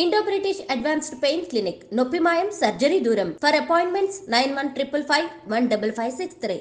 Indo-British Advanced Pain Clinic, Noppimayam Surgery Duram. For appointments 9155 15563.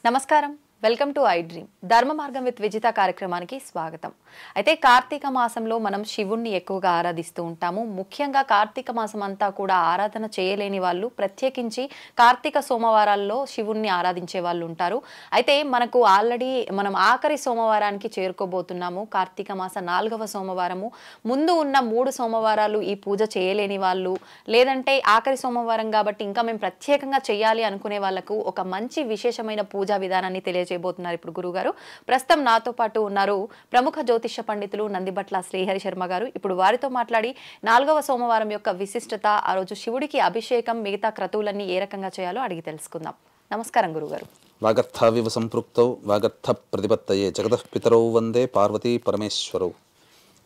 నమస్కారం, welcome to I dream. ధర్మ మార్గం with Vijitha కార్యక్రమానికి స్వాగతం. అయితే కార్తీక మాసంలో మనం శివుణ్ణి ఎక్కువగా ఆరాధిస్తూ ఉంటాము. ముఖ్యంగా కార్తీక మాసం అంతా కూడా ఆరాధన చేయలేని వాళ్ళు ప్రత్యేకించి కార్తీక సోమవారాల్లో శివుణ్ణి ఆరాధించే వాళ్ళు ఉంటారు. అయితే మనకు ఆల్రెడీ మనం ఆఖరి సోమవారానికి చేరుకోబోతున్నాము. కార్తీక మాస 4వ సోమవారము. ముందు ఉన్న 3 సోమవారాలు ఈ పూజ చేయలేని వాళ్ళు, లేదంటే ఆఖరి సోమవారం కాబట్టి ఇంకా మేము ప్రత్యేకంగా చేయాలి అనుకునే వాళ్ళకు ఒక మంచి విశేషమైన పూజా విధానాన్ని తెలియజేయబోతున్నారు ఇప్పుడు గురుగారు. ప్రస్తుతం నాతో పాటు ఉన్నారు ప్రముఖ జ్యోతిష పండితులు నందిబట్ల శ్రీహరి శర్మ గారు. ఇప్పుడు వారితో మాట్లాడి 4వ సోమవారం యొక్క విశిష్టత, ఆ రోజు శివుడికి అభిషేకం, మిగతా క్రతువులన్నీ ఏ రకంగా చేయాలో అడిగి తెలుసుకుందాం. నమస్కారం గురుగారు. వాగర్థావివ సంపృక్తౌ వాగర్థ ప్రతిపత్తయే జగతః పితరౌ వందే పార్వతీ పరమేశ్వరౌ.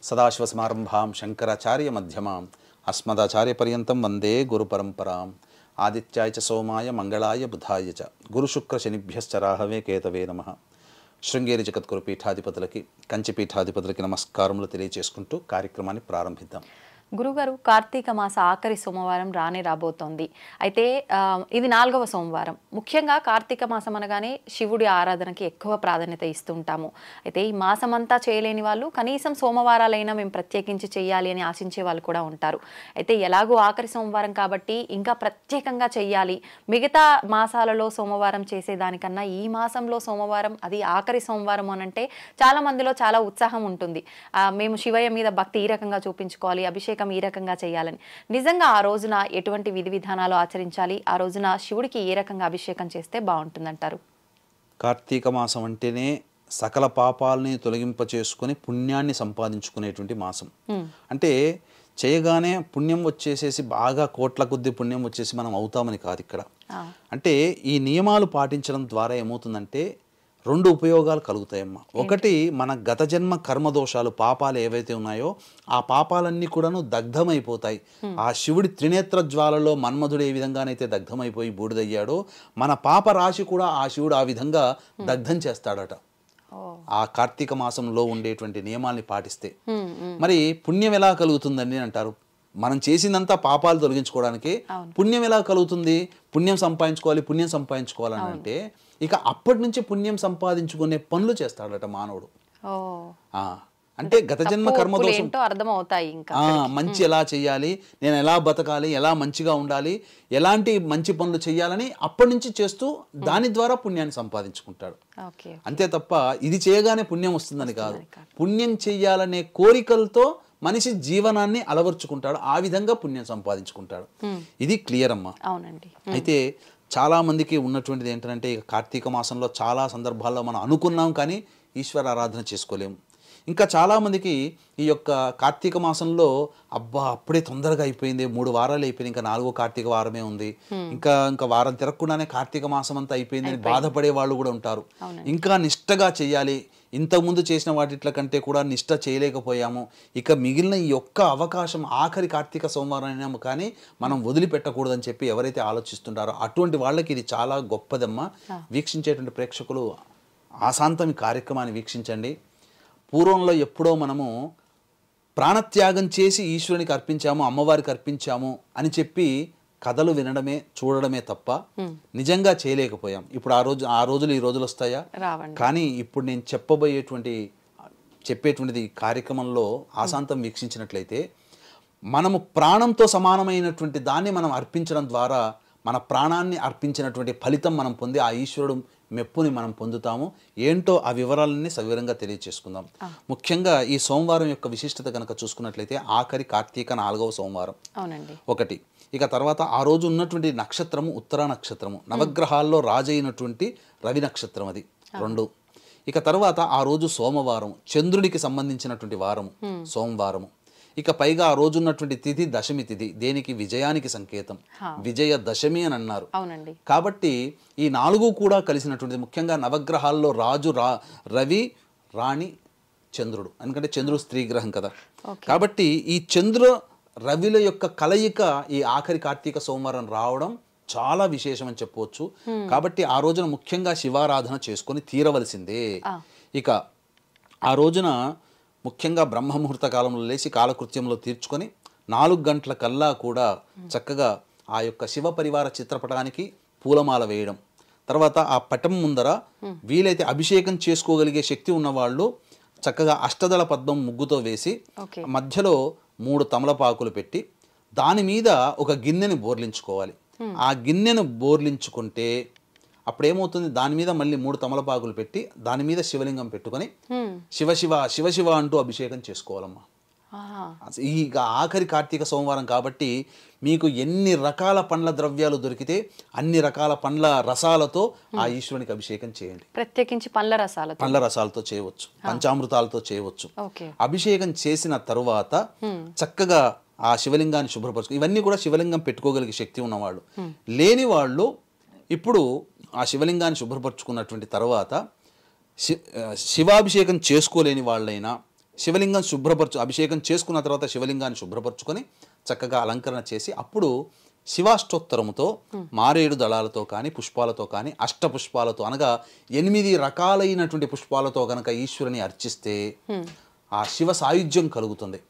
సదాశివ సమారంభాం శంకరాచార్య మధ్యమాం అస్మదాచార్య పర్యంతం వందే గురు పరంపరాం. ఆదిత్యాయ చ సోమాయ మంగళాయ బుధాయ చ గురు శుక్ర శనిభ్యశ్చ రాహవే కేతవే నమః. శృంగేరి జగద్గురు పీఠాధిపతులకి, కంచి పీఠాధిపతులకి నమస్కారములు తెలియజేసుకుంటూ కార్యక్రమాన్ని ప్రారంభిద్దాం. గురుగారు, కార్తీక మాస ఆఖరి సోమవారం రాబోతోంది. అయితే ఇది 4వ సోమవారం. ముఖ్యంగా కార్తీక మాసం అనగానే శివుడి ఆరాధనకి ఎక్కువ ప్రాధాన్యత ఇస్తుంటాము. అయితే ఈ మాసం అంతా చేయలేని వాళ్ళు కనీసం సోమవారాలైనా మేము ప్రత్యేకించి చేయాలి అని ఆశించే వాళ్ళు కూడా ఉంటారు. అయితే ఎలాగో ఆఖరి సోమవారం కాబట్టి ఇంకా ప్రత్యేకంగా చెయ్యాలి, మిగతా మాసాలలో సోమవారం చేసేదానికన్నా ఈ మాసంలో సోమవారం, అది ఆఖరి సోమవారం అనంటే చాలా మందిలో చాలా ఉత్సాహం ఉంటుంది. మేము శివయ్య మీద భక్తి ఈ రకంగా చూపించుకోవాలి, అభిషేకం ఈ రకంగా చేయాలని. నిజంగా ఆ రోజున ఎటువంటి విధి విధానాలు ఆచరించాలి, ఆ రోజున శివుడికి ఏ రకంగా అభిషేకం చేస్తే బాగుంటుందంటారు? కార్తీక మాసం అంటేనే సకల పాపాలని తొలగింప చేసుకుని పుణ్యాన్ని సంపాదించుకునేటువంటి మాసం. అంటే చేయగానే పుణ్యం వచ్చేసేసి బాగా కోట్ల కొద్ది పుణ్యం వచ్చేసి మనం అవుతామని కాదు ఇక్కడ. అంటే ఈ నియమాలు పాటించడం ద్వారా ఏమవుతుందంటే 2 ఉపయోగాలు కలుగుతాయమ్మా. ఒకటి, మన గత జన్మ కర్మదోషాలు, పాపాలు ఏవైతే ఉన్నాయో ఆ పాపాలన్నీ కూడాను దగ్ధమైపోతాయి. ఆ శివుడి త్రినేత్ర జ్వాలలో మన్మధుడు ఏ విధంగానైతే దగ్ధమైపోయి బూడిదయ్యాడో మన పాప రాశి కూడా ఆ శివుడు ఆ విధంగా దగ్ధం చేస్తాడట ఆ కార్తీక మాసంలో ఉండేటువంటి నియమాల్ని పాటిస్తే. మరి పుణ్యం ఎలా కలుగుతుందని అంటారు. మనం చేసిందంతా పాపాలు తొలగించుకోవడానికి పుణ్యం ఎలా కలుగుతుంది? పుణ్యం సంపాదించుకోవాలని అంటే ఇక అప్పటి నుంచి పుణ్యం సంపాదించుకునే పనులు చేస్తాడట మానవుడు. అంటే గత జన్మ కర్మదోషం అర్థమవుతాయి. మంచి ఎలా చెయ్యాలి, నేను ఎలా బతకాలి, ఎలా మంచిగా ఉండాలి, ఎలాంటి మంచి పనులు చెయ్యాలని అప్పటి నుంచి చేస్తూ దాని ద్వారా పుణ్యాన్ని సంపాదించుకుంటాడు. అంతే తప్ప ఇది చేయగానే పుణ్యం వస్తుందని కాదు. పుణ్యం చెయ్యాలనే కోరికలతో మనిషి జీవనాన్ని అలవర్చుకుంటాడు, ఆ విధంగా పుణ్యం సంపాదించుకుంటాడు. ఇది క్లియర్ అమ్మా. అయితే చాలా మందికి ఉన్నటువంటిది ఏంటంటే ఇక కార్తీక మాసంలో చాలా సందర్భాల్లో మనం అనుకున్నాం కానీ ఈశ్వర ఆరాధన చేసుకోలేము. ఇంకా చాలామందికి ఈ యొక్క కార్తీక మాసంలో అప్పుడే తొందరగా అయిపోయింది, 3 వారాలు అయిపోయింది, ఇంకా 4వ కార్తీక వారమే ఉంది, ఇంకా వారం తిరగకుండానే కార్తీక మాసం అంతా అయిపోయిందని బాధపడే వాళ్ళు కూడా ఉంటారు. ఇంకా నిష్టగా చేయాలి, ఇంతకుముందు చేసిన వాటిట్ల కంటే కూడా నిష్ట చేయలేకపోయాము, ఇక మిగిలిన ఈ ఒక్క అవకాశం ఆఖరి కార్తీక సోమవారం అయినాము కానీ మనం వదిలిపెట్టకూడదని చెప్పి ఎవరైతే ఆలోచిస్తుంటారో అటువంటి వాళ్ళకి ఇది చాలా గొప్పదమ్మా. వీక్షించేటువంటి ప్రేక్షకులు ఆశాంతం ఈ కార్యక్రమాన్ని వీక్షించండి. పూర్వంలో ఎప్పుడో మనము ప్రాణత్యాగం చేసి ఈశ్వరునికి అర్పించాము, అమ్మవారికి అర్పించాము అని చెప్పి కథలు వినడమే, చూడడమే తప్ప నిజంగా చేయలేకపోయాం. ఇప్పుడు ఆ రోజులు ఈ రోజులు వస్తాయా? కానీ ఇప్పుడు నేను చెప్పేటువంటిది కార్యక్రమంలో ఆశాంతం వీక్షించినట్లయితే మనము ప్రాణంతో సమానమైనటువంటి దాన్ని మనం అర్పించడం ద్వారా మన ప్రాణాన్ని అర్పించినటువంటి ఫలితం మనం పొంది ఆ ఈశ్వరుడు మెప్పుని మనం పొందుతాము. ఏంటో ఆ వివరాలన్నీ సవివరంగా తెలియచేసుకుందాం. ముఖ్యంగా ఈ సోమవారం యొక్క విశిష్టత కనుక చూసుకున్నట్లయితే ఆఖరి కార్తీక 4వ సోమవారం ఒకటి. ఇక తర్వాత ఆ రోజు ఉన్నటువంటి నక్షత్రము ఉత్తర నక్షత్రము, నవగ్రహాల్లో రాజైనటువంటి రవి నక్షత్రం, అది 2. ఇక తర్వాత ఆ రోజు సోమవారం, చంద్రుడికి సంబంధించినటువంటి వారము సోమవారము. ఇక పైగా ఆ రోజు ఉన్నటువంటి తిథి దశమి తిథి, దేనికి? విజయానికి సంకేతం, విజయ దశమి అని అన్నారు. కాబట్టి ఈ 4 కూడా కలిసినటువంటిది. ముఖ్యంగా నవగ్రహాల్లో రాజు రవి, రాణి, చంద్రుడు. ఎందుకంటే చంద్రుడు స్త్రీ గ్రహం కదా. కాబట్టి ఈ చంద్ర రవిల యొక్క కలయిక ఈ ఆఖరి కార్తీక సోమవారం రావడం చాలా విశేషం అని చెప్పవచ్చు. కాబట్టి ఆ రోజున ముఖ్యంగా శివారాధన చేసుకొని తీరవలసిందే. ఇక ఆ రోజున ముఖ్యంగా బ్రహ్మముహూర్త కాలంలో లేచి కాలకృత్యంలో తీర్చుకొని 4 గంటల కల్లా కూడా చక్కగా ఆ యొక్క శివ పరివార చిత్రపటానికి పూలమాల వేయడం, తర్వాత ఆ పటం ముందర వీలైతే అభిషేకం చేసుకోగలిగే శక్తి ఉన్నవాళ్ళు చక్కగా అష్టదళ పద్మం ముగ్గుతో వేసి మధ్యలో 3 తమలపాకులు పెట్టి దాని మీద ఒక గిన్నెని బోర్లించుకోవాలి. ఆ గిన్నెను బోర్లించుకుంటే అప్పుడేమవుతుంది, దాని మీద మళ్ళీ 3 తమలపాకులు పెట్టి దాని మీద శివలింగం పెట్టుకొని శివ శివ శివ శివ అంటూ అభిషేకం చేసుకోవాలమ్మా. ఈ ఆఖరి కార్తీక సోమవారం కాబట్టి మీకు ఎన్ని రకాల పండ్ల ద్రవ్యాలు దొరికితే అన్ని రకాల పండ్ల రసాలతో ఆ ఈశ్వరునికి అభిషేకం చేయండి. ప్రత్యేకించి పండ్ల రసాలతో చేయవచ్చు, పంచామృతాలతో చేయవచ్చు. అభిషేకం చేసిన తరువాత చక్కగా ఆ శివలింగాన్ని శుభ్రపరచు. ఇవన్నీ కూడా శివలింగం పెట్టుకోగలిగే శక్తి ఉన్నవాళ్ళు. లేని వాళ్ళు ఇప్పుడు ఆ శివలింగాన్ని శుభ్రపరచుకున్నటువంటి తర్వాత శివాభిషేకం చేసుకోలేని వాళ్ళైనా శివలింగం అభిషేకం చేసుకున్న తర్వాత శివలింగాన్ని శుభ్రపరచుకొని చక్కగా అలంకరణ చేసి అప్పుడు శివాష్టోత్తరముతో మారేడు దళాలతో కానీ పుష్పాలతో కానీ అష్టపుష్పాలతో అనగా 8 రకాలైనటువంటి పుష్పాలతో కనుక ఈశ్వరుని అర్చిస్తే ఆ శివ సాయుధ్యం కలుగుతుంది.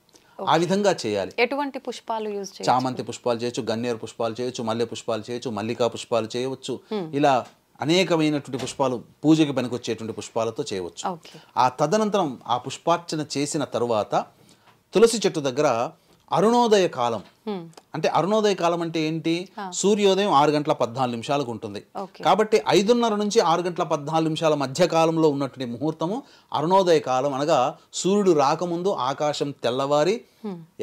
ఆ విధంగా చేయాలి. ఎటువంటి పుష్పాలు యూజ్ చేయొచ్చు? చామంతి పుష్పాలు చేయొచ్చు, గన్నేరు పుష్పాలు చేయొచ్చు, మల్లె పుష్పాలు చేయొచ్చు, మల్లికా పుష్పాలు చేయవచ్చు. ఇలా అనేకమైనటువంటి పుష్పాలు పూజకి పనికొచ్చేటువంటి పుష్పాలతో చేయవచ్చు. ఆ తదనంతరం ఆ పుష్పార్చన చేసిన తరువాత తులసి చెట్టు దగ్గర అరుణోదయ కాలం, అంటే అరుణోదయ కాలం అంటే ఏంటి, సూర్యోదయం 6:14 ఉంటుంది. కాబట్టి 5:30 నుంచి 6:14 మధ్య కాలంలో ఉన్నటువంటి ముహూర్తము అరుణోదయ కాలం. అనగా సూర్యుడు రాకముందు ఆకాశం తెల్లవారి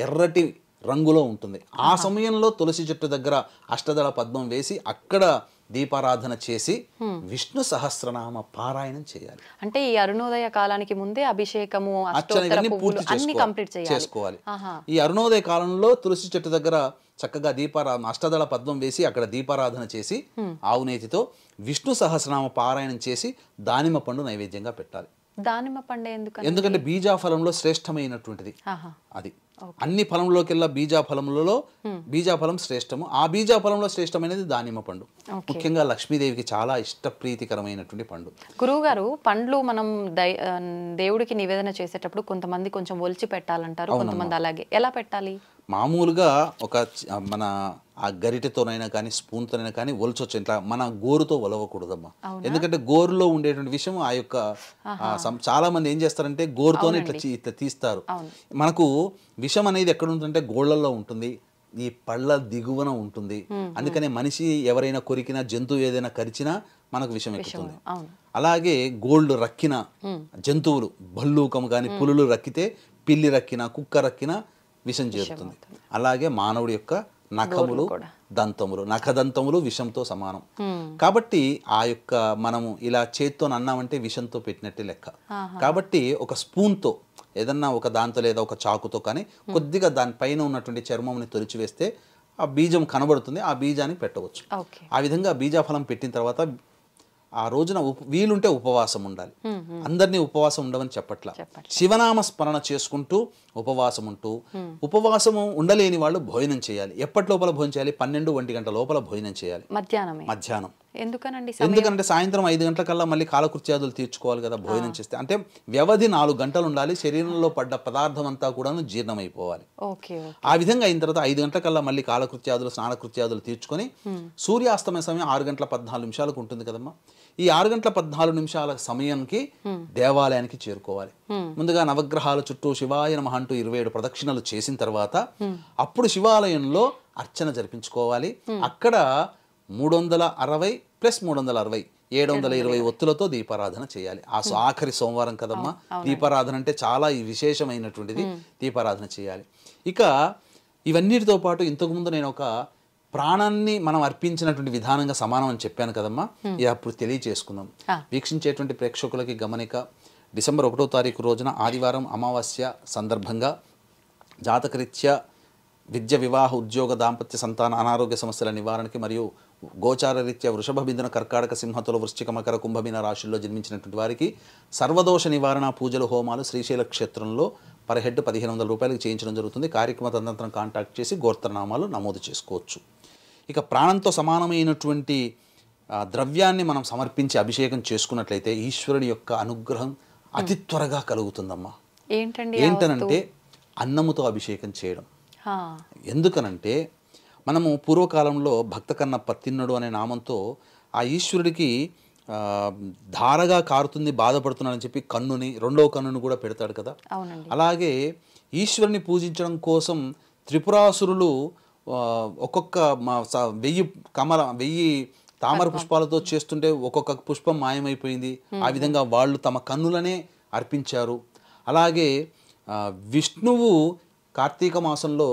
ఎర్రటి రంగులో ఉంటుంది. ఆ సమయంలో తులసి చెట్టు దగ్గర అష్టదళ పద్మం వేసి అక్కడ దీపారాధన చేసి విష్ణు సహస్రనామ పారాయణం చేయాలి. అంటే ఈ అరుణోదయ కాలానికి ముందే అభిషేకము చేసుకోవాలి. ఈ అరుణోదయ కాలంలో తులసి చెట్టు దగ్గర చక్కగా అష్టదళ పద్మం వేసి అక్కడ దీపారాధన చేసి ఆవునేతితో విష్ణు సహస్రనామ పారాయణం చేసి దానిమ్మ పండు నైవేద్యంగా పెట్టాలి. దానిమ్మ పండు ఎందుకంటే బీజాఫలంలో శ్రేష్టమైనటువంటిది అది. అన్ని ఫలంలోకెల్లా బీజాఫలం శ్రేష్టము. ఆ బీజాఫలంలో శ్రేష్టమైనది దానిమ్మ పండు. ముఖ్యంగా లక్ష్మీదేవికి చాలా ఇష్టప్రీతికరమైనటువంటి పండు. గురువుగారు, పండ్లు మనం దేవుడికి నివేదన చేసేటప్పుడు కొంతమంది కొంచెం ఒలిచి పెట్టాలంటారు, కొంతమంది అలాగే ఎలా పెట్టాలి? మామూలుగా ఒక మన ఆ గరిటెతోనైనా కానీ స్పూన్తోనైనా కానీ ఒలచొచ్చు. ఇట్లా మన గోరుతో ఒలవకూడదమ్మా. ఎందుకంటే గోరులో ఉండేటువంటి విషయం ఆ యొక్క చాలా మంది ఏం చేస్తారంటే గోరుతోనే ఇట్లా తీస్తారు. మనకు విషం అనేది ఎక్కడ ఉంటుందంటే గోళ్లలో ఉంటుంది, ఈ పళ్ళ దిగువన ఉంటుంది. అందుకనే మనిషి ఎవరైనా కొరికినా, జంతువు ఏదైనా కరిచినా మనకు విషం ఎక్కుతుంది. అలాగే గోల్డ్ రక్కిన జంతువులు, భల్లూకం కానీ పులులు రక్కితే, పిల్లి రక్కిన, కుక్క రక్కిన విషం చేరుతుంది. అలాగే మానవుడి యొక్క నఖములు, దంతములు, నఖదంతములు విషంతో సమానం. కాబట్టి ఆ యొక్క మనము ఇలా చేత్తో అన్నామంటే విషంతో పెట్టినట్టే లెక్క. కాబట్టి ఒక స్పూన్తో ఏదన్నా ఒక దాంతో లేదా ఒక చాకుతో కానీ కొద్దిగా దానిపైన ఉన్నటువంటి చర్మంని తొలిచివేస్తే ఆ బీజం కనబడుతుంది. ఆ బీజాన్ని పెట్టవచ్చు. ఆ విధంగా బీజాఫలం పెట్టిన తర్వాత ఆ రోజున వీలుంటే ఉపవాసం ఉండాలి. అందరినీ ఉపవాసం ఉండవని చెప్పట్లా, శివనామ స్మరణ చేసుకుంటూ ఉపవాసం ఉంటూ, ఉపవాసము ఉండలేని వాళ్ళు భోజనం చేయాలి. ఎప్పటి లోపల భోజనం చేయాలి? 12-1 గంటల లోపల భోజనం చేయాలి. మధ్యాహ్నం. ఎందుకంటే సాయంత్రం 5 గంటలకల్లా మళ్ళీ కాలకృత్యాదులు తీర్చుకోవాలి కదా భోజనం చేస్తే. అంటే వ్యవధి 4 గంటలు ఉండాలి. శరీరంలో పడ్డ పదార్థం అంతా కూడా జీర్ణమైపోవాలి. ఆ విధంగా అయిన తర్వాత 5 గంటలకల్లా మళ్ళీ కాలకృత్యాదులు, స్నానకృత్యాదులు తీర్చుకొని సూర్యాస్తమయ సమయం 6:14 ఉంటుంది కదమ్మా. ఈ 6:14 సమయానికి దేవాలయానికి చేరుకోవాలి. ముందుగా నవగ్రహాల చుట్టూ శివాయ నమః అంటూ 27 ప్రదక్షిణలు చేసిన తర్వాత అప్పుడు శివాలయంలో అర్చన జరిపించుకోవాలి. అక్కడ 360 + 360 720 ఒత్తులతో దీపారాధన చేయాలి. ఆఖరి సోమవారం కదమ్మా. దీపారాధన అంటే చాలా విశేషమైనటువంటిది. దీపారాధన చేయాలి. ఇక ఇవన్నిటితో పాటు ఇంతకుముందు నేను ఒక ప్రాణాన్ని మనం అర్పించినటువంటి విధానంగా సమానం అని చెప్పాను కదమ్మా. ఇది అప్పుడు తెలియచేసుకుందాం. వీక్షించేటువంటి ప్రేక్షకులకి గమనిక, డిసెంబర్ 1వ తారీఖు రోజున ఆదివారం అమావాస్య సందర్భంగా జాతకరీత్యా విద్య, వివాహ, ఉద్యోగ, దాంపత్య, సంతాన, అనారోగ్య సమస్యల నివారణకి మరియు గోచార రీత్యా వృషభ, మిథున, కర్కాటక, సింహతుల, వృశ్చిక, మకర, కుంభమీన రాశుల్లో జన్మించినటువంటి వారికి సర్వదోష నివారణ పూజలు, హోమాలు శ్రీశైల క్షేత్రంలో పర్ హెడ్ 1500 రూపాయలకు చేయించడం జరుగుతుంది. కార్యక్రమ తదనంతరం కాంటాక్ట్ చేసి గోత్రనామాలు నమోదు చేసుకోవచ్చు. ఇక ప్రాణంతో సమానమైనటువంటి ద్రవ్యాన్ని మనం సమర్పించి అభిషేకం చేసుకున్నట్లయితే ఈశ్వరుడి యొక్క అనుగ్రహం అతి త్వరగా కలుగుతుందమ్మా. ఏంటనంటే అన్నముతో అభిషేకం చేయడం. ఎందుకనంటే మనము పూర్వకాలంలో భక్త కన్నప్ప తిన్నడు అనే నామంతో ఆ ఈశ్వరుడికి ధారగా కారుతుంది, బాధపడుతున్నాడని చెప్పి కన్నుని, రెండవ కన్నుని కూడా పెడతాడు కదా. అలాగే ఈశ్వరుని పూజించడం కోసం త్రిపురాసురులు ఒక్కొక్క 1000 తామర పుష్పాలతో చేస్తుంటే ఒక్కొక్క పుష్పం మాయమైపోయింది. ఆ విధంగా వాళ్ళు తమ కన్నులనే అర్పించారు. అలాగే విష్ణువు కార్తీక మాసంలో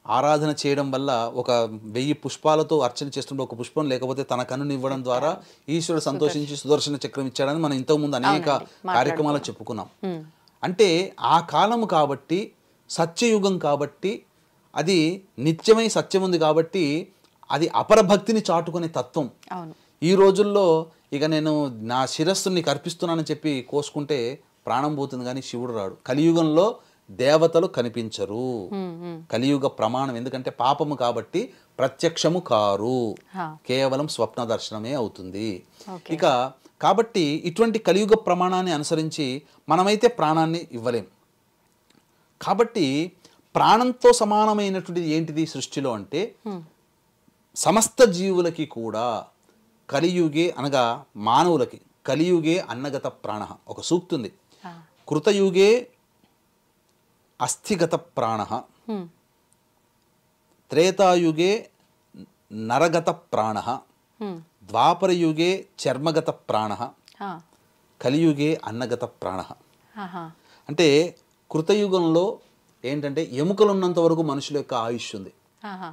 ఆరాధన చేయడం వల్ల 1000 పుష్పాలతో అర్చన చేస్తుంటే ఒక పుష్పం లేకపోతే తన కన్నుని ఇవ్వడం ద్వారా ఈశ్వరుడు సంతోషించి సుదర్శన చక్రం ఇచ్చాడని మనం ఇంతకుముందు అనేక కార్యక్రమాలు చెప్పుకున్నాం. అంటే ఆ కాలము కాబట్టి, సత్యయుగం కాబట్టి, అది నిత్యమై సత్యం ఉంది కాబట్టి అది అపరభక్తిని చాటుకునే తత్వం. ఈ రోజుల్లో ఇక నేను నా శిరస్సుని కర్పిస్తున్నానని చెప్పి కోసుకుంటే ప్రాణం పోతుంది కానీ శివుడు రాడు. కలియుగంలో దేవతలు కనిపించరు. కలియుగ ప్రమాణం ఎందుకంటే పాపము కాబట్టి ప్రత్యక్షము కారు, కేవలం స్వప్న దర్శనమే అవుతుంది. ఇక కాబట్టి ఇటువంటి కలియుగ ప్రమాణాన్ని అనుసరించి మనమైతే ప్రాణాన్ని ఇవ్వలేం. కాబట్టి ప్రాణంతో సమానమైనటువంటిది ఏంటిది సృష్టిలో అంటే సమస్త జీవులకి కూడా కలియుగే అనగా మానవులకి కలియుగే అన్నగత ప్రాణ ఒక సూక్తి ఉంది. కృతయుగే అస్థిగత ప్రాణ, త్రేతాయుగే నరగత ప్రాణ, ద్వాపరయుగే చర్మగత ప్రాణ, కలియుగే అన్నగత ప్రాణ. అంటే కృతయుగంలో ఏంటంటే ఎముకలు ఉన్నంత వరకు మనుషుల యొక్క ఆయుష్ ఉంది.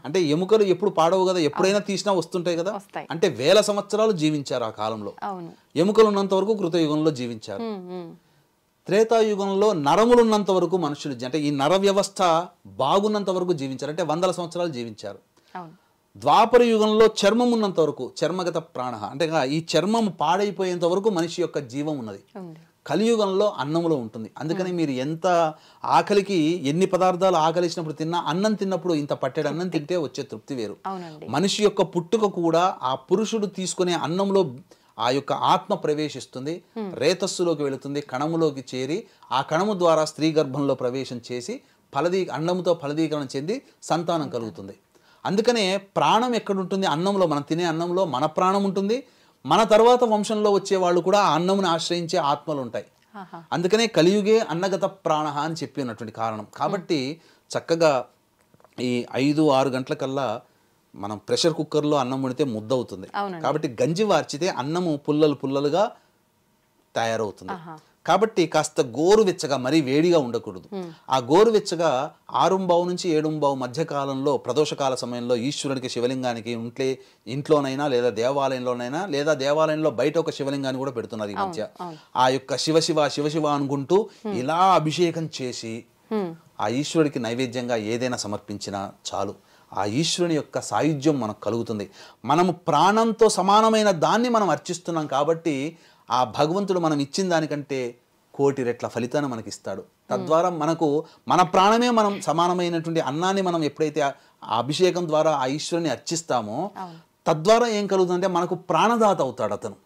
అంటే ఎముకలు ఎప్పుడు పాడవు కదా, ఎప్పుడైనా తీసినా వస్తుంటాయి కదా. అంటే 1000 సంవత్సరాలు జీవించారు ఆ కాలంలో. ఎముకలు ఉన్నంత వరకు కృతయుగంలో జీవించారు. త్రేతాయుగంలో నరములు ఉన్నంత వరకు మనుషులు అంటే ఈ నర వ్యవస్థ బాగున్నంత వరకు జీవించారు. అంటే 100 సంవత్సరాలు జీవించారు. ద్వాపర యుగంలో చర్మం ఉన్నంత వరకు చర్మగత ప్రాణ అంటే ఈ చర్మం పాడైపోయేంత వరకు మనిషి యొక్క జీవం ఉన్నది. కలియుగంలో అన్నములో ఉంటుంది. అందుకని మీరు ఎంత ఆకలికి ఎన్ని పదార్థాలు ఆకలిసినప్పుడు తిన్నా అన్నం తిన్నప్పుడు ఇంత పట్టెడు అన్నం తింటే వచ్చే తృప్తి వేరు. మనిషి యొక్క పుట్టుక కూడా ఆ పురుషుడు తీసుకునే అన్నంలో ఆ యొక్క ఆత్మ ప్రవేశిస్తుంది, రేతస్సులోకి వెళుతుంది, కణములోకి చేరి ఆ కణము ద్వారా స్త్రీ గర్భంలో ప్రవేశం చేసి అన్నముతో ఫలదీకరణ చెంది సంతానం కలుగుతుంది. అందుకనే ప్రాణం ఎక్కడుంటుంది? అన్నంలో. మనం తినే అన్నంలో మన ప్రాణం ఉంటుంది. మన తర్వాత వంశంలో వచ్చే వాళ్ళు కూడా ఆ అన్నముని ఆశ్రయించే ఆత్మలు ఉంటాయి. అందుకనే కలియుగే అన్నగత ప్రాణ అని చెప్పి ఉన్నటువంటి కారణం. కాబట్టి చక్కగా ఈ 5-6 గంటలకల్లా మనం ప్రెషర్ కుక్కర్లో అన్నం వండితే ముద్ద అవుతుంది. కాబట్టి గంజి వార్చితే అన్నము పుల్లలుగా తయారవుతుంది. కాబట్టి కాస్త గోరువెచ్చగా మరీ వేడిగా ఉండకూడదు. ఆ గోరువెచ్చగా 6:15 నుంచి 7:15 మధ్య కాలంలో ప్రదోషకాల సమయంలో ఈశ్వరుడికి శివలింగానికి ఇంట్లోనైనా లేదా దేవాలయంలోనైనా లేదా దేవాలయంలో బయట ఒక శివలింగాన్ని కూడా పెడుతున్నారు ఈ మధ్య. ఆ యొక్క శివ అనుకుంటూ ఇలా అభిషేకం చేసి ఆ ఈశ్వరుడికి నైవేద్యంగా ఏదైనా సమర్పించినా చాలు. ఆ ఈశ్వరుని యొక్క సాయుధ్యం మనకు కలుగుతుంది. మనము ప్రాణంతో సమానమైన దాన్ని మనం అర్చిస్తున్నాం కాబట్టి ఆ భగవంతుడు మనం ఇచ్చిన దానికంటే 1,000,000 రెట్ల ఫలితాన్ని మనకి ఇస్తాడు. తద్వారా మన ప్రాణమే మనం సమానమైనటువంటి అన్నాన్ని మనం ఎప్పుడైతే ఆ అభిషేకం ద్వారా ఆ ఈశ్వరుని అర్చిస్తామో తద్వారా ఏం కలుగుతుందంటే మనకు ప్రాణదాత అవుతాడు అతను.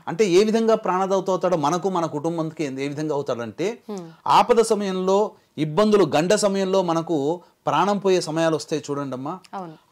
అంటే ఏ విధంగా ప్రాణదాత అవుతాడో మనకు మన కుటుంబానికి ఏ విధంగా అవుతాడంటే ఆపద సమయంలో ఇబ్బందులు గండ సమయంలో మనకు ప్రాణం పోయే సమయాలు వస్తాయి చూడండి అమ్మా.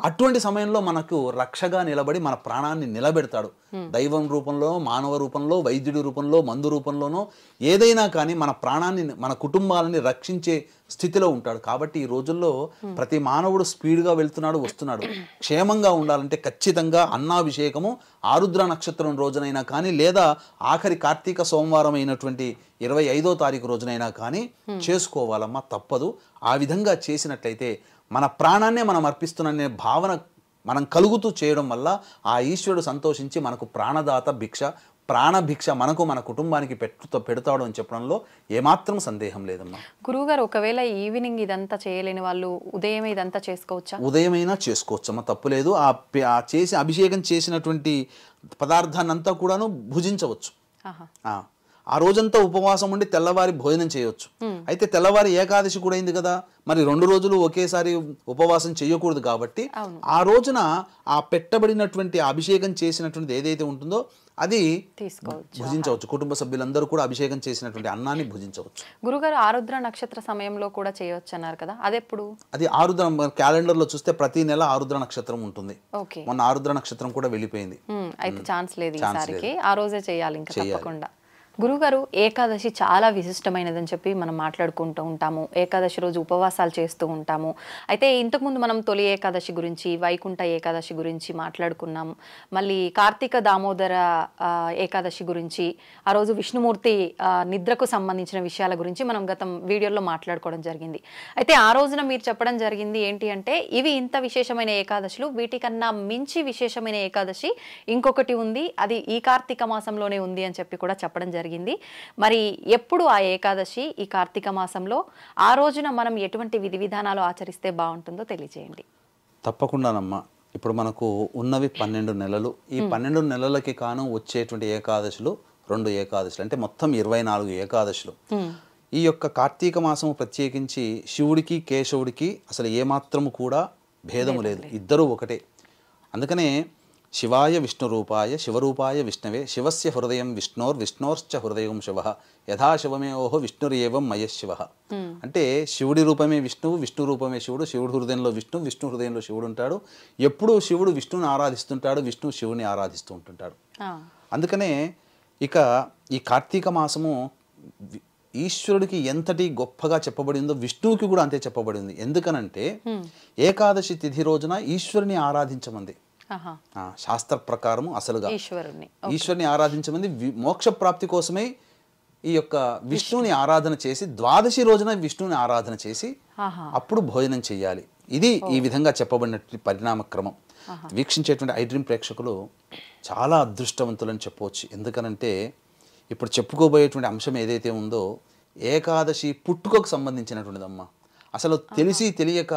అటువంటి సమయంలో మనకు రక్షగా నిలబడి మన ప్రాణాన్ని నిలబెడతాడు. దైవం రూపంలో, మానవ రూపంలో, వైద్యుడి రూపంలో, మందు రూపంలోనో ఏదైనా కానీ మన ప్రాణాన్ని మన కుటుంబాలని రక్షించే స్థితిలో ఉంటాడు. కాబట్టి ఈ రోజుల్లో ప్రతి మానవుడు స్పీడ్గా వెళ్తున్నాడు, వస్తున్నాడు. క్షేమంగా ఉండాలంటే ఖచ్చితంగా అన్నాభిషేకము ఆరుద్ర నక్షత్రం రోజునైనా కానీ లేదా ఆఖరి కార్తీక సోమవారం అయినటువంటి 25వ తారీఖు రోజునైనా కానీ చేసుకోవాలమ్మా, తప్పదు. ఆ విధంగా చేసినట్లయితే మన ప్రాణాన్నే మనం అర్పిస్తున్న భావన మనం కలుగుతూ చేయడం వల్ల ఆ ఈశ్వరుడు సంతోషించి మనకు ప్రాణదాత ప్రాణభిక్ష మనకు మన కుటుంబానికి పెడతాడు అని చెప్పడంలో ఏమాత్రం సందేహం లేదమ్మా. గురువుగారు, ఒకవేళ ఈవినింగ్ ఇదంతా చేయలేని వాళ్ళు ఉదయం ఇదంతా చేసుకోవచ్చా? ఉదయమైనా చేసుకోవచ్చమ్మా, తప్పులేదు. ఆ అభిషేకం చేసినటువంటి పదార్థాన్ని అంతా కూడాను భుజించవచ్చు. ఆ రోజంతా ఉపవాసం ఉండి తెల్లవారి భోజనం చేయొచ్చు. అయితే తెల్లవారి ఏకాదశి కూడా అయింది కదా, మరి 2 రోజులు ఒకేసారి ఉపవాసం చేయకూడదు కాబట్టి ఆ రోజున ఆ పెట్టబడినటువంటి అభిషేకం చేసినటువంటి ఏదైతే ఉంటుందో అది భుజించవచ్చు. కుటుంబ సభ్యులందరూ కూడా అభిషేకం చేసినటువంటి అన్నాన్ని భుజించవచ్చు. గురుగారు ఆరుద్ర నక్షత్ర సమయంలో కూడా చేయవచ్చు అన్నారు కదా, అదెప్పుడు? అది ఆరుద్ర క్యాలెండర్ లో చూస్తే ప్రతి నెల ఆరుద్ర నక్షత్రం ఉంటుంది. మొన్న ఆరుద్ర నక్షత్రం కూడా వెళ్ళిపోయింది. అయితే ఛాన్స్ లేదు ఈసారికి, ఆ రోజే చేయాలి ఇంకా తప్పకుండా. గురుగారు ఏకాదశి చాలా విశిష్టమైనదని చెప్పి మనం మాట్లాడుకుంటూ ఉంటాము. ఏకాదశి రోజు ఉపవాసాలు చేస్తూ ఉంటాము. అయితే ఇంతకుముందు మనం తొలి ఏకాదశి గురించి, వైకుంఠ ఏకాదశి గురించి మాట్లాడుకున్నాం. మళ్ళీ కార్తీక దామోదర ఏకాదశి గురించి, ఆ రోజు విష్ణుమూర్తి నిద్రకు సంబంధించిన విషయాల గురించి మనం గత వీడియోలో మాట్లాడుకోవడం జరిగింది. అయితే ఆ రోజున మీరు చెప్పడం జరిగింది ఏంటి అంటే, ఇవి ఇంత విశేషమైన ఏకాదశులు, వీటికన్నా మించి విశేషమైన ఏకాదశి ఇంకొకటి ఉంది, అది ఈ కార్తీక మాసంలోనే ఉంది అని చెప్పి కూడా చెప్పడం జరిగింది. మరి ఎప్పుడు ఆ ఏకాదశి ఈ కార్తీక మాసంలో, ఆ రోజున మనం ఎటువంటి విధి విధానాలు ఆచరిస్తే బాగుంటుందో తెలియజేయండి. తప్పకుండానమ్మా. ఇప్పుడు మనకు ఉన్నవి 12 నెలలు. ఈ 12 నెలలకి కాను వచ్చేటువంటి ఏకాదశులు 2 ఏకాదశులు, అంటే మొత్తం 24 ఏకాదశులు. ఈ యొక్క కార్తీక మాసము ప్రత్యేకించి శివుడికి కేశవుడికి అసలు ఏమాత్రము కూడా భేదము లేదు, ఇద్దరూ ఒకటే. అందుకనే శివాయ విష్ణురూపాయ శివరూపాయ విష్ణవే శివస్య హృదయం విష్ణోర్విష్ణోశ్చ హృదయం శివ యథా శివమేవోహో విష్ణురేవం మయశివ. అంటే శివుడి రూపమే విష్ణువు, విష్ణు రూపమే శివుడు, శివుడి హృదయంలో విష్ణు, విష్ణు హృదయంలో శివుడు ఉంటాడు. ఎప్పుడూ శివుడు విష్ణుని ఆరాధిస్తుంటాడు, విష్ణువు శివుని ఆరాధిస్తూ ఉంటుంటాడు. అందుకనే ఇక ఈ కార్తీక మాసము ఈశ్వరుడికి ఎంతటి గొప్పగా చెప్పబడిందో విష్ణువుకి కూడా అంతే చెప్పబడింది. ఎందుకనంటే ఏకాదశి తిథి రోజున ఈశ్వరుని ఆరాధించమంది శాస్త్ర ప్రకారము. అసలుగా ఈశ్వరుని ఆరాధించమంది మోక్ష ప్రాప్తి కోసమే ఈ యొక్క విష్ణువుని ఆరాధన చేసి, ద్వాదశి రోజున విష్ణువుని ఆరాధన చేసి అప్పుడు భోజనం చేయాలి. ఇది ఈ విధంగా చెప్పబడినటువంటి పరిణామక్రమం. వీక్షించేటువంటి ఐడ్రీమ్ ప్రేక్షకులు చాలా అదృష్టవంతులని చెప్పవచ్చు. ఎందుకనంటే ఇప్పుడు చెప్పుకోబోయేటువంటి అంశం ఏదైతే ఉందో ఏకాదశి పుట్టుకకు సంబంధించినటువంటిదమ్మా. అసలు తెలిసి తెలియక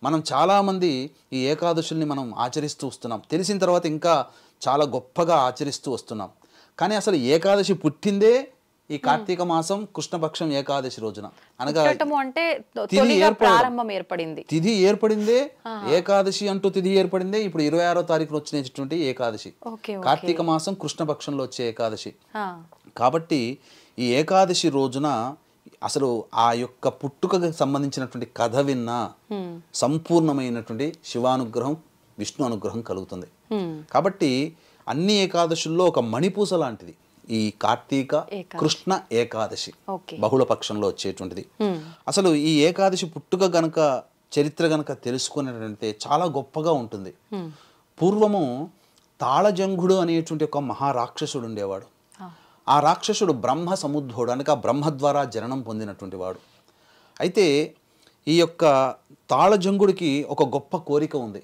మనం చాలామంది ఈ ఏకాదశుల్ని మనం ఆచరిస్తూ వస్తున్నాం. తెలిసిన తర్వాత ఇంకా చాలా గొప్పగా ఆచరిస్తూ వస్తున్నాం. కానీ అసలు ఏకాదశి పుట్టిందే ఈ కార్తీక మాసం కృష్ణపక్షం ఏకాదశి రోజున, అనగా తిథి ఏర్పడిందే ఏకాదశి అంటూ తిథి ఏర్పడిందే ఇప్పుడు 26వ తారీఖున వచ్చినటువంటి ఏకాదశి, కార్తీక మాసం కృష్ణపక్షంలో వచ్చే ఏకాదశి. కాబట్టి ఈ ఏకాదశి రోజున అసలు ఆ యొక్క పుట్టుకకు సంబంధించినటువంటి కథ విన్నా సంపూర్ణమైనటువంటి శివానుగ్రహం విష్ణు అనుగ్రహం కలుగుతుంది. కాబట్టి అన్ని ఏకాదశుల్లో ఒక మణిపూస లాంటిది ఈ కార్తీక కృష్ణ ఏకాదశి, బహుళ పక్షంలో వచ్చేటువంటిది. అసలు ఈ ఏకాదశి పుట్టుక గనక చరిత్ర గనక తెలుసుకునేటంటే చాలా గొప్పగా ఉంటుంది. పూర్వము తాళజంఘుడు అనేటువంటి ఒక మహారాక్షసుడు ఉండేవాడు. ఆ రాక్షసుడు బ్రహ్మ సముద్భవుడు, అనగా బ్రహ్మ ద్వారా జననం పొందినటువంటి వాడు. అయితే ఈ యొక్క తాళజంగుడికి ఒక గొప్ప కోరిక ఉంది.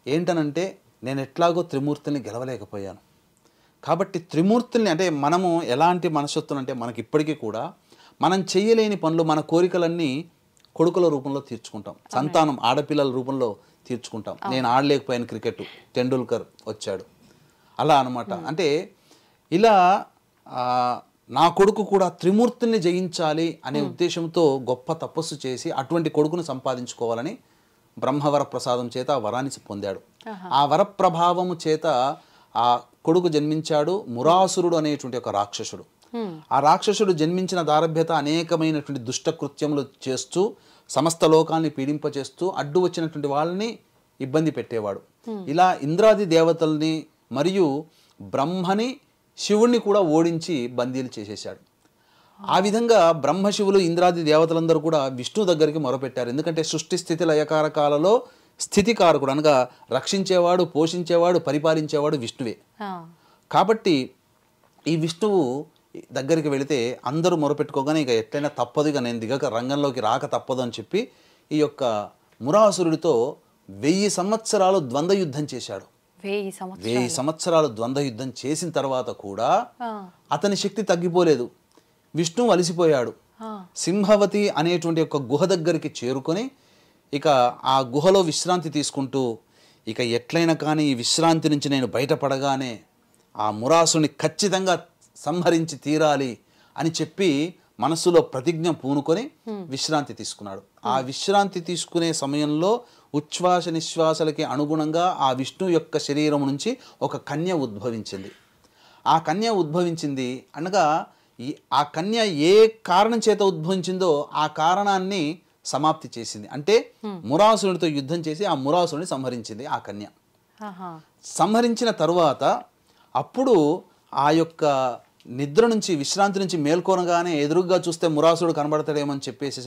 ఏంటనంటే, నేను ఎట్లాగో త్రిమూర్తుల్ని గెలవలేకపోయాను కాబట్టి త్రిమూర్తుల్ని, అంటే మనము ఎలాంటి మనసత్తులు అంటే మనకి ఇప్పటికీ కూడా మనం చేయలేని పనులు, మన కోరికలన్నీ కొడుకుల రూపంలో తీర్చుకుంటాం, సంతానం ఆడపిల్లల రూపంలో తీర్చుకుంటాం. నేను ఆడలేకపోయాను క్రికెట్, టెండూల్కర్ వచ్చాడు, అలా అనమాట. అంటే ఇలా నా కొడుకు కూడా త్రిమూర్తుల్ని జయించాలి అనే ఉద్దేశంతో గొప్ప తపస్సు చేసి అటువంటి కొడుకును సంపాదించుకోవాలని బ్రహ్మవర ప్రసాదం చేత ఆ వరాన్ని పొందాడు. ఆ వరప్రభావము చేత ఆ కొడుకు జన్మించాడు, మురాసురుడు అనేటువంటి ఒక రాక్షసుడు. ఆ రాక్షసుడు జన్మించిన దారభ్యత అనేకమైనటువంటి దుష్టకృత్యములు చేస్తూ సమస్త లోకాన్ని పీడింపచేస్తూ అడ్డు వచ్చినటువంటి వాళ్ళని ఇబ్బంది పెట్టేవాడు. ఇలా ఇంద్రాది దేవతల్ని మరియు బ్రహ్మని శివుణ్ణి కూడా ఓడించి బందీలు చేసేశాడు. ఆ విధంగా బ్రహ్మశివులు ఇంద్రాది దేవతలందరూ కూడా విష్ణు దగ్గరికి మొరపెట్టారు. ఎందుకంటే సృష్టి స్థితి లయకారకాలలో స్థితికారకుడు, అనగా రక్షించేవాడు, పోషించేవాడు, పరిపాలించేవాడు విష్ణువే. కాబట్టి ఈ విష్ణువు దగ్గరికి వెళితే అందరూ మొరపెట్టుకోగానే ఇక ఎట్లయినా తప్పదు, ఇక నేను దిగక రంగంలోకి రాక తప్పదు అని చెప్పి ఈ యొక్క మురాసురుడితో 1000 సంవత్సరాలు ద్వంద్వ యుద్ధం చేశాడు. 1000 సంవత్సరాలు ద్వంద్వ యుద్ధం చేసిన తర్వాత కూడా అతని శక్తి తగ్గిపోలేదు. విష్ణువు అలసిపోయాడు. సింహవతి అనేటువంటి ఒక గుహ దగ్గరికి చేరుకొని ఇక ఆ గుహలో విశ్రాంతి తీసుకుంటూ, ఇక ఎట్లయినా కానీ ఈ విశ్రాంతి నుంచి నేను బయటపడగానే ఆ మురాసుని ఖచ్చితంగా సంహరించి తీరాలి అని చెప్పి మనస్సులో ప్రతిజ్ఞ పూనుకొని విశ్రాంతి తీసుకున్నాడు. ఆ విశ్రాంతి తీసుకునే సమయంలో ఉచ్ఛ్వాస నిశ్వాసలకి అనుగుణంగా ఆ విష్ణు యొక్క శరీరం నుంచి ఒక కన్య ఉద్భవించింది. ఆ కన్య ఉద్భవించింది అనగా ఆ కన్య ఏ కారణం చేత ఉద్భవించిందో ఆ కారణాన్ని సమాప్తి చేసింది. అంటే మురాసురుడితో యుద్ధం చేసి ఆ మురాసురుడిని సంహరించింది ఆ కన్య. సంహరించిన తరువాత అప్పుడు ఆ యొక్క నిద్ర నుంచి విశ్రాంతి నుంచి మేల్కొనగానే ఎదురుగా చూస్తే మురాసురుడు కనబడతాడేమని చెప్పేసి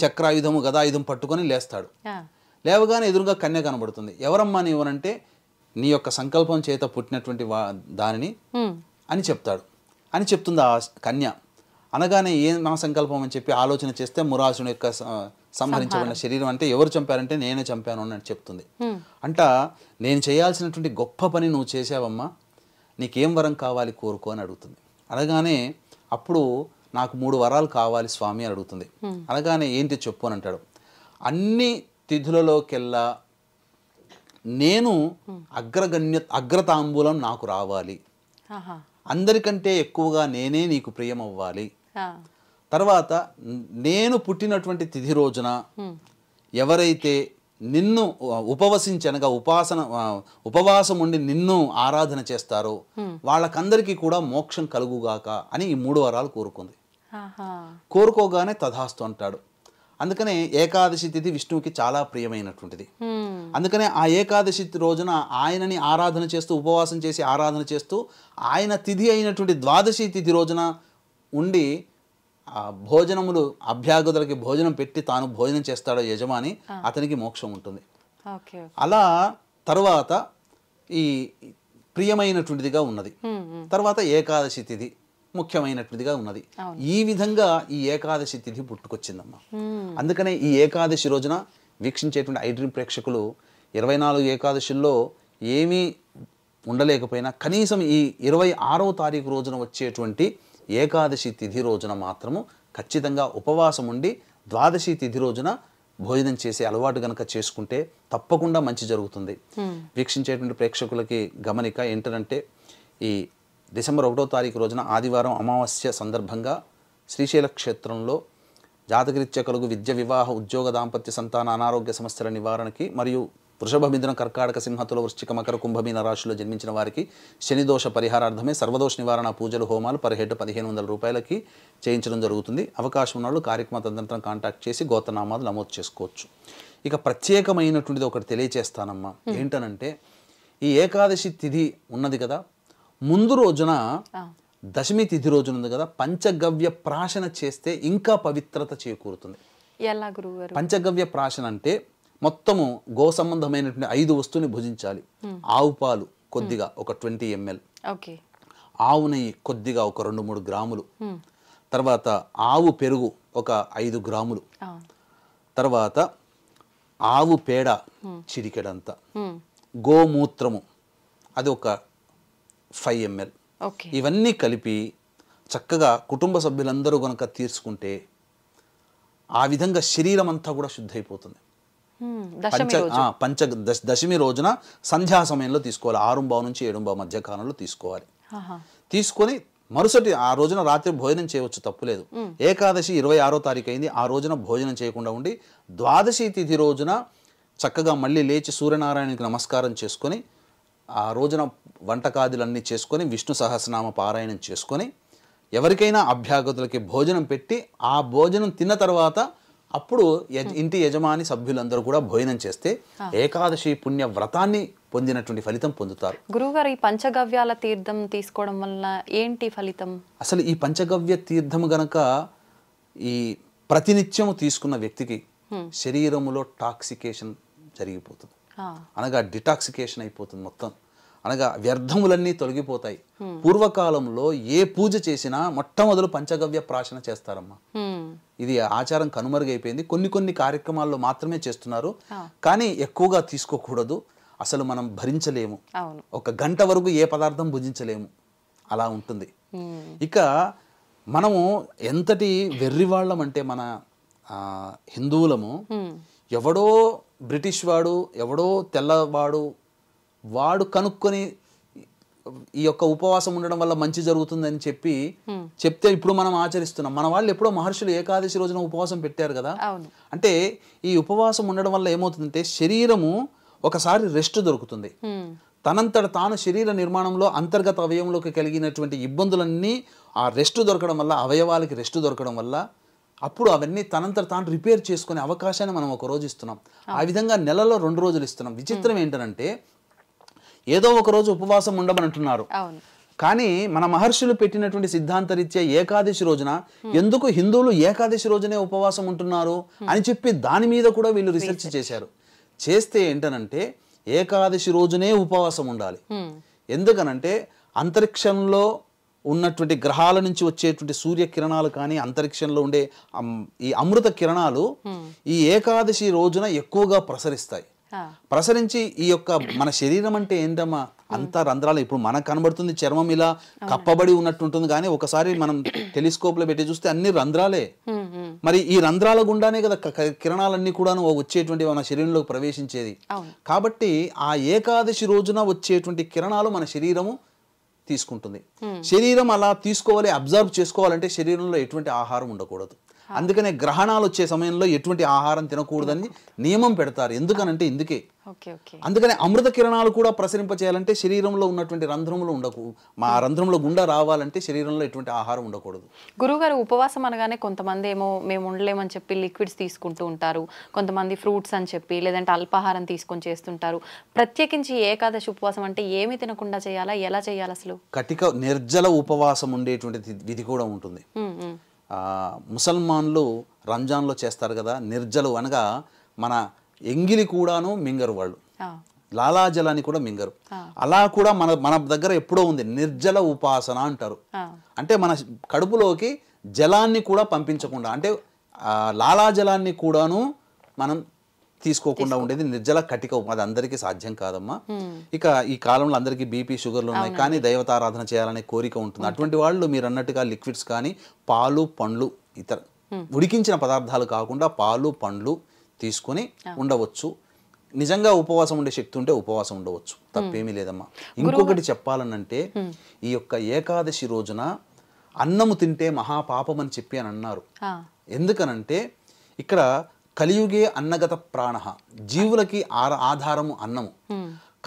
చక్రాయుధము గదాయుధం పట్టుకొని లేస్తాడు. లేవగానే ఎదురుగా కన్య కనబడుతుంది. ఎవరమ్మా నీవనంటే నీ యొక్క సంకల్పం చేత పుట్టినటువంటి దానిని అని చెప్తాడు. అని చెప్తుంది ఆ కన్య. అనగానే ఏ నా సంకల్పం అని చెప్పి ఆలోచన చేస్తే మురాసుని యొక్క సంహరించబడిన శరీరం అంటే ఎవరు చంపారంటే నేనే చంపాను అని చెప్తుంది. అంట నేను చేయాల్సినటువంటి గొప్ప పని నువ్వు చేసావమ్మా, నీకేం వరం కావాలి కోరుకో అని అడుగుతుంది. అనగానే అప్పుడు నాకు 3 వరాలు కావాలి స్వామి అని అడుగుతుంది. అనగానే ఏంటి చెప్పు అని అంటాడు. అన్ని తిథులలోకెల్లా నేను అగ్రతాంబూలం నాకు రావాలి, అందరికంటే ఎక్కువగా నేనే నీకు ప్రియం అవ్వాలి. తర్వాత నేను పుట్టినటువంటి తిథి రోజున ఎవరైతే నిన్ను ఉపవసించనగా ఉపవాసం ఉండి నిన్ను ఆరాధన చేస్తారో వాళ్ళకందరికీ కూడా మోక్షం కలుగుగాక అని ఈ 3 వరాలు కోరుకుంది. కోరుకోగానే తథాస్తు అంటాడు. అందుకనే ఏకాదశి తిథి విష్ణువుకి చాలా ప్రియమైనటువంటిది. అందుకనే ఆ ఏకాదశి రోజున ఆయనని ఆరాధన చేస్తూ ఉపవాసం చేసి ఆరాధన చేస్తూ ఆయన తిథి అయినటువంటి ద్వాదశి తిథి రోజున ఉండి భోజనములు అభ్యాగతులకి భోజనం పెట్టి తాను భోజనం చేస్తాడో యజమాని, అతనికి మోక్షం ఉంటుంది. అలా తర్వాత ఈ ప్రియమైనటువంటిదిగా ఉన్నది. తర్వాత ఏకాదశి తిథి ముఖ్యమైనటువంటిదిగా ఉన్నది. ఈ విధంగా ఈ ఏకాదశి తిథి పుట్టుకొచ్చిందమ్మా. అందుకనే ఈ ఏకాదశి రోజున వీక్షించేటువంటి ఐడ్రీమ్ ప్రేక్షకులు 24 ఏకాదశుల్లో ఏమీ ఉండలేకపోయినా కనీసం ఈ 26వ తారీఖు రోజున వచ్చేటువంటి ఏకాదశి తిథి రోజున మాత్రము ఖచ్చితంగా ఉపవాసం ఉండి ద్వాదశి తిథి రోజున భోజనం చేసే అలవాటు గనక చేసుకుంటే తప్పకుండా మంచి జరుగుతుంది. వీక్షించేటువంటి ప్రేక్షకులకి గమనిక ఏంటంటే ఈ డిసెంబర్ 1వ తారీఖు రోజున ఆదివారం అమావాస్య సందర్భంగా శ్రీశైల క్షేత్రంలో జాతకరీత్యా కలుగు విద్య, వివాహ, ఉద్యోగ, దాంపత్య, సంతాన, అనారోగ్య సమస్యల నివారణకి మరియు వృషభ, మిథున, కర్కాటక, సింహతుల, వృశ్చిక, మకర, కుంభమీన రాశిలో జన్మించిన వారికి శనిదోష పరిహారార్థమే సర్వదోష నివారణ పూజలు, హోమాలు పర్ హెడ్ 1500 రూపాయలకి చేయించడం జరుగుతుంది. అవకాశం ఉన్న వాళ్ళు కార్యక్రమ తదనంతరం కాంటాక్ట్ చేసి గోత్రనామాలు నమోదు చేసుకోవచ్చు. ఇక ప్రత్యేకమైనటువంటిది ఒకటి తెలియచేస్తానమ్మా. ఏంటనంటే ఈ ఏకాదశి తిథి ఉన్నది కదా, ముందు రోజున దశమి తిథి రోజున ఉంది కదా, పంచగవ్య ప్రాశన చేస్తే ఇంకా పవిత్రత చేకూరుతుంది. ఎలా గురుగారు? పంచగవ్య ప్రాశన అంటే మొత్తము గో సంబంధమైనటువంటి 5 వస్తువుని భుజించాలి. ఆవు పాలు కొద్దిగా ఒక 20 ml, ఆవు నెయ్యి కొద్దిగా ఒక 2-3 గ్రాములు, తర్వాత ఆవు పెరుగు ఒక 5 గ్రాములు, తర్వాత ఆవు పేడ చిరికెడంత, గోమూత్రము అది ఒక 5 ml. ఇవన్నీ కలిపి చక్కగా కుటుంబ సభ్యులందరూ కనుక తీసుకుంటే ఆ విధంగా శరీరం అంతా కూడా శుద్ధైపోతుంది. దశమి రోజున సంధ్యా సమయంలో తీసుకోవాలి. 6:15 నుంచి 7:15 మధ్య కాలంలో తీసుకోవాలి. తీసుకొని మరుసటి ఆ రోజున రాత్రి భోజనం చేయవచ్చు, తప్పులేదు. ఏకాదశి 26వ తారీఖు అయింది, ఆ రోజున భోజనం చేయకుండా ఉండి ద్వాదశి తిథి రోజున చక్కగా మళ్ళీ లేచి సూర్యనారాయణకి నమస్కారం చేసుకొని ఆ రోజున వంటకాదులన్నీ చేసుకొని విష్ణు సహస్రనామ పారాయణం చేసుకొని ఎవరికైనా అభ్యాగతులకి భోజనం పెట్టి ఆ భోజనం తిన్న తర్వాత అప్పుడు ఇంటి యజమాని సభ్యులందరూ కూడా భోజనం చేస్తే ఏకాదశి పుణ్య వ్రతాన్ని పొందినటువంటి ఫలితం పొందుతారు. గురువుగారు, ఈ పంచగవ్యాల తీర్థం తీసుకోవడం వల్ల ఏంటి ఫలితం? అసలు ఈ పంచగవ్య తీర్థము గనక ఈ ప్రతినిత్యము తీసుకున్న వ్యక్తికి శరీరములో టాక్సికేషన్ జరిగిపోతుంది, అనగా డిటాక్సికేషన్ అయిపోతుంది మొత్తం, అనగా వ్యర్థములన్నీ తొలగిపోతాయి. పూర్వకాలంలో ఏ పూజ చేసినా మొట్టమొదలు పంచగవ్య ప్రాశన చేస్తారమ్మా. ఇది ఆచారం కనుమరుగైపోయింది. కొన్ని కార్యక్రమాల్లో మాత్రమే చేస్తున్నారు, కానీ ఎక్కువగా తీసుకోకూడదు. అసలు మనం భరించలేము, 1 గంట వరకు ఏ పదార్థం భుజించలేము, అలా ఉంటుంది. ఇక మనము ఎంతటి వెర్రివాళ్ళం అంటే మన హిందువులము, ఎవడో బ్రిటిష్ వాడు, ఎవడో తెల్లవాడు వాడు కనుక్కొని ఈ యొక్క ఉపవాసం ఉండడం వల్ల మంచి జరుగుతుందని చెప్తే ఇప్పుడు మనం ఆచరిస్తున్నాం. మన వాళ్ళు ఎప్పుడో మహర్షులు ఏకాదశి రోజున ఉపవాసం పెట్టారు కదా. అంటే ఈ ఉపవాసం ఉండడం వల్ల ఏమవుతుందంటే శరీరము ఒకసారి రెస్ట్ దొరుకుతుంది. తనంతట తాను శరీర నిర్మాణంలో అంతర్గత అవయవంలోకి కలిగినటువంటి ఇబ్బందులన్నీ ఆ రెస్ట్ దొరకడం వల్ల, అవయవాలకి రెస్ట్ దొరకడం వల్ల అప్పుడు అవన్నీ తనంతట తాను రిపేర్ చేసుకునే అవకాశాన్ని మనం ఒక రోజు ఇస్తున్నాం. ఆ విధంగా నెలలో 2 రోజులు ఇస్తున్నాం. విచిత్రం ఏంటంటే ఏదో ఒక రోజు ఉపవాసం ఉండమని అంటున్నారు, కానీ మన మహర్షులు పెట్టినటువంటి సిద్ధాంత రీత్యా ఏకాదశి రోజున ఎందుకు హిందువులు ఏకాదశి రోజునే ఉపవాసం ఉంటున్నారు అని చెప్పి దాని మీద కూడా వీళ్ళు రీసెర్చ్ చేశారు. చేస్తే ఏంటనంటే ఏకాదశి రోజునే ఉపవాసం ఉండాలి. ఎందుకనంటే అంతరిక్షంలో ఉన్నటువంటి గ్రహాల నుంచి వచ్చేటువంటి సూర్య కిరణాలు కానీ అంతరిక్షంలో ఉండే ఈ అమృత కిరణాలు ఈ ఏకాదశి రోజున ఎక్కువగా ప్రసరిస్తాయి. ప్రసరించి ఈ యొక్క మన శరీరం అంటే ఏంటమ్మా, అంతా రంధ్రాలు. ఇప్పుడు మనకు కనబడుతుంది చర్మం ఇలా కప్పబడి ఉన్నట్టు ఉంటుంది, కానీ ఒకసారి మనం టెలిస్కోప్ లో పెట్టి చూస్తే అన్ని రంధ్రాలే. మరి ఈ రంధ్రాల గుండానే కదా కిరణాలన్నీ కూడా వచ్చేటువంటి మన శరీరంలోకి ప్రవేశించేది. కాబట్టి ఆ ఏకాదశి రోజున వచ్చేటువంటి కిరణాలు మన శరీరము తీసుకుంటుంది. శరీరం అలా తీసుకోవాలి, అబ్జర్వ్ చేసుకోవాలంటే శరీరంలో ఎటువంటి ఆహారం ఉండకూడదు. అందుకనే గ్రహణాలు వచ్చే సమయంలో ఎటువంటి ఆహారం తినకూడదని నియమం పెడతారు. ఎందుకనంటే ఇందుకే. అందుకనే అమృత కిరణాలు కూడా ప్రసరింపచేయాలంటే శరీరంలో ఉన్నటువంటి రంధ్రములు ఉండకు, మా రంధ్రంలో గుండా రావాలంటే శరీరంలో ఎటువంటి ఆహారం ఉండకూడదు. గురువుగారు, ఉపవాసం అనగానే కొంతమంది ఏమో మేము ఉండలేమని చెప్పి లిక్విడ్స్ తీసుకుంటూ ఉంటారు, కొంతమంది ఫ్రూట్స్ అని చెప్పి లేదంటే అల్పాహారం తీసుకొని చేస్తుంటారు. ప్రత్యేకించి ఏకాదశి ఉపవాసం అంటే ఏమి తినకుండా చేయాలా, ఎలా చేయాలి అసలు? కటిక నిర్జల ఉపవాసం ఉండేటువంటి విధి కూడా ఉంటుంది. ముసల్మాన్లు రంజాన్లో చేస్తారు కదా నిర్జలు, అనగా మన ఎంగిలి కూడాను మింగరు వాళ్ళు, లాలాజలాన్ని కూడా మింగరు. అలా కూడా మన దగ్గర ఎప్పుడో ఉంది నిర్జల ఉపాసన అంటారు. అంటే మన కడుపులోకి జలాన్ని కూడా పంపించకుండా, అంటే లాలాజలాన్ని కూడాను మనం తీసుకోకుండా ఉండేది నిర్జల కటిక. అది అందరికీ సాధ్యం కాదమ్మా. ఇక ఈ కాలంలో అందరికీ బీపీ షుగర్లు ఉన్నాయి, కానీ దైవతారాధన చేయాలనే కోరిక ఉంటుంది. అటువంటి వాళ్ళు మీరు అన్నట్టుగా లిక్విడ్స్ కానీ పాలు పండ్లు ఇతర ఉడికించిన పదార్థాలు కాకుండా పాలు పండ్లు తీసుకొని ఉండవచ్చు. నిజంగా ఉపవాసం ఉండే శక్తి ఉంటే ఉపవాసం ఉండవచ్చు, తప్పేమీ లేదమ్మా. ఇంకొకటి చెప్పాలనంటే ఈ యొక్క ఏకాదశి రోజున అన్నము తింటే మహాపాపం అని చెప్పి అని అన్నారు. ఎందుకనంటే ఇక్కడ కలియుగే అన్నగత ప్రాణ, జీవులకి ఆధారము అన్నము.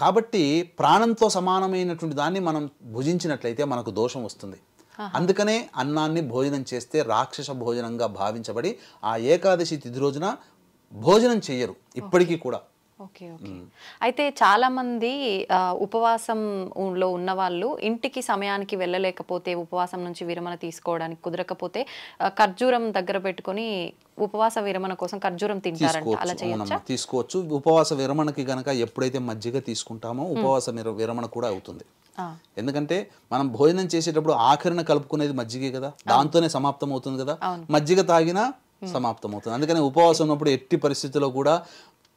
కాబట్టి ప్రాణంతో సమానమైనటువంటి దాన్ని మనం భుజించినట్లయితే మనకు దోషం వస్తుంది. అందుకనే అన్నాన్ని భోజనం చేస్తే రాక్షస భోజనంగా భావించబడి ఆ ఏకాదశి తిథి రోజున భోజనం చెయ్యరు ఇప్పటికీ కూడా. Okay okay. అయితే చాలా మంది ఉపవాసంలో ఉన్న వాళ్ళు ఇంటికి సమయానికి వెళ్ళలేకపోతే, ఉపవాసం నుంచి విరమణ తీసుకోవడానికి కుదరకపోతే ఖర్జూరం దగ్గర పెట్టుకొని ఉపవాస విరమణ కోసం ఖర్జూరం తింటారంట. అలా చేయొచ్చా? తీసుకోవచ్చు. ఉపవాస విరమణకి గనక ఎప్పుడైతే మజ్జిగ తీసుకుంటామో ఉపవాస విరమణ కూడా అవుతుంది. ఎందుకంటే మనం భోజనం చేసేటప్పుడు ఆఖరిన కలుపుకునేది మజ్జిగే కదా, దాంతోనే సమాప్తం అవుతుంది కదా. మజ్జిగ తాగినా సమాప్తం అవుతుంది. అందుకని ఉపవాసం ఉన్నప్పుడు ఎట్టి పరిస్థితుల్లో కూడా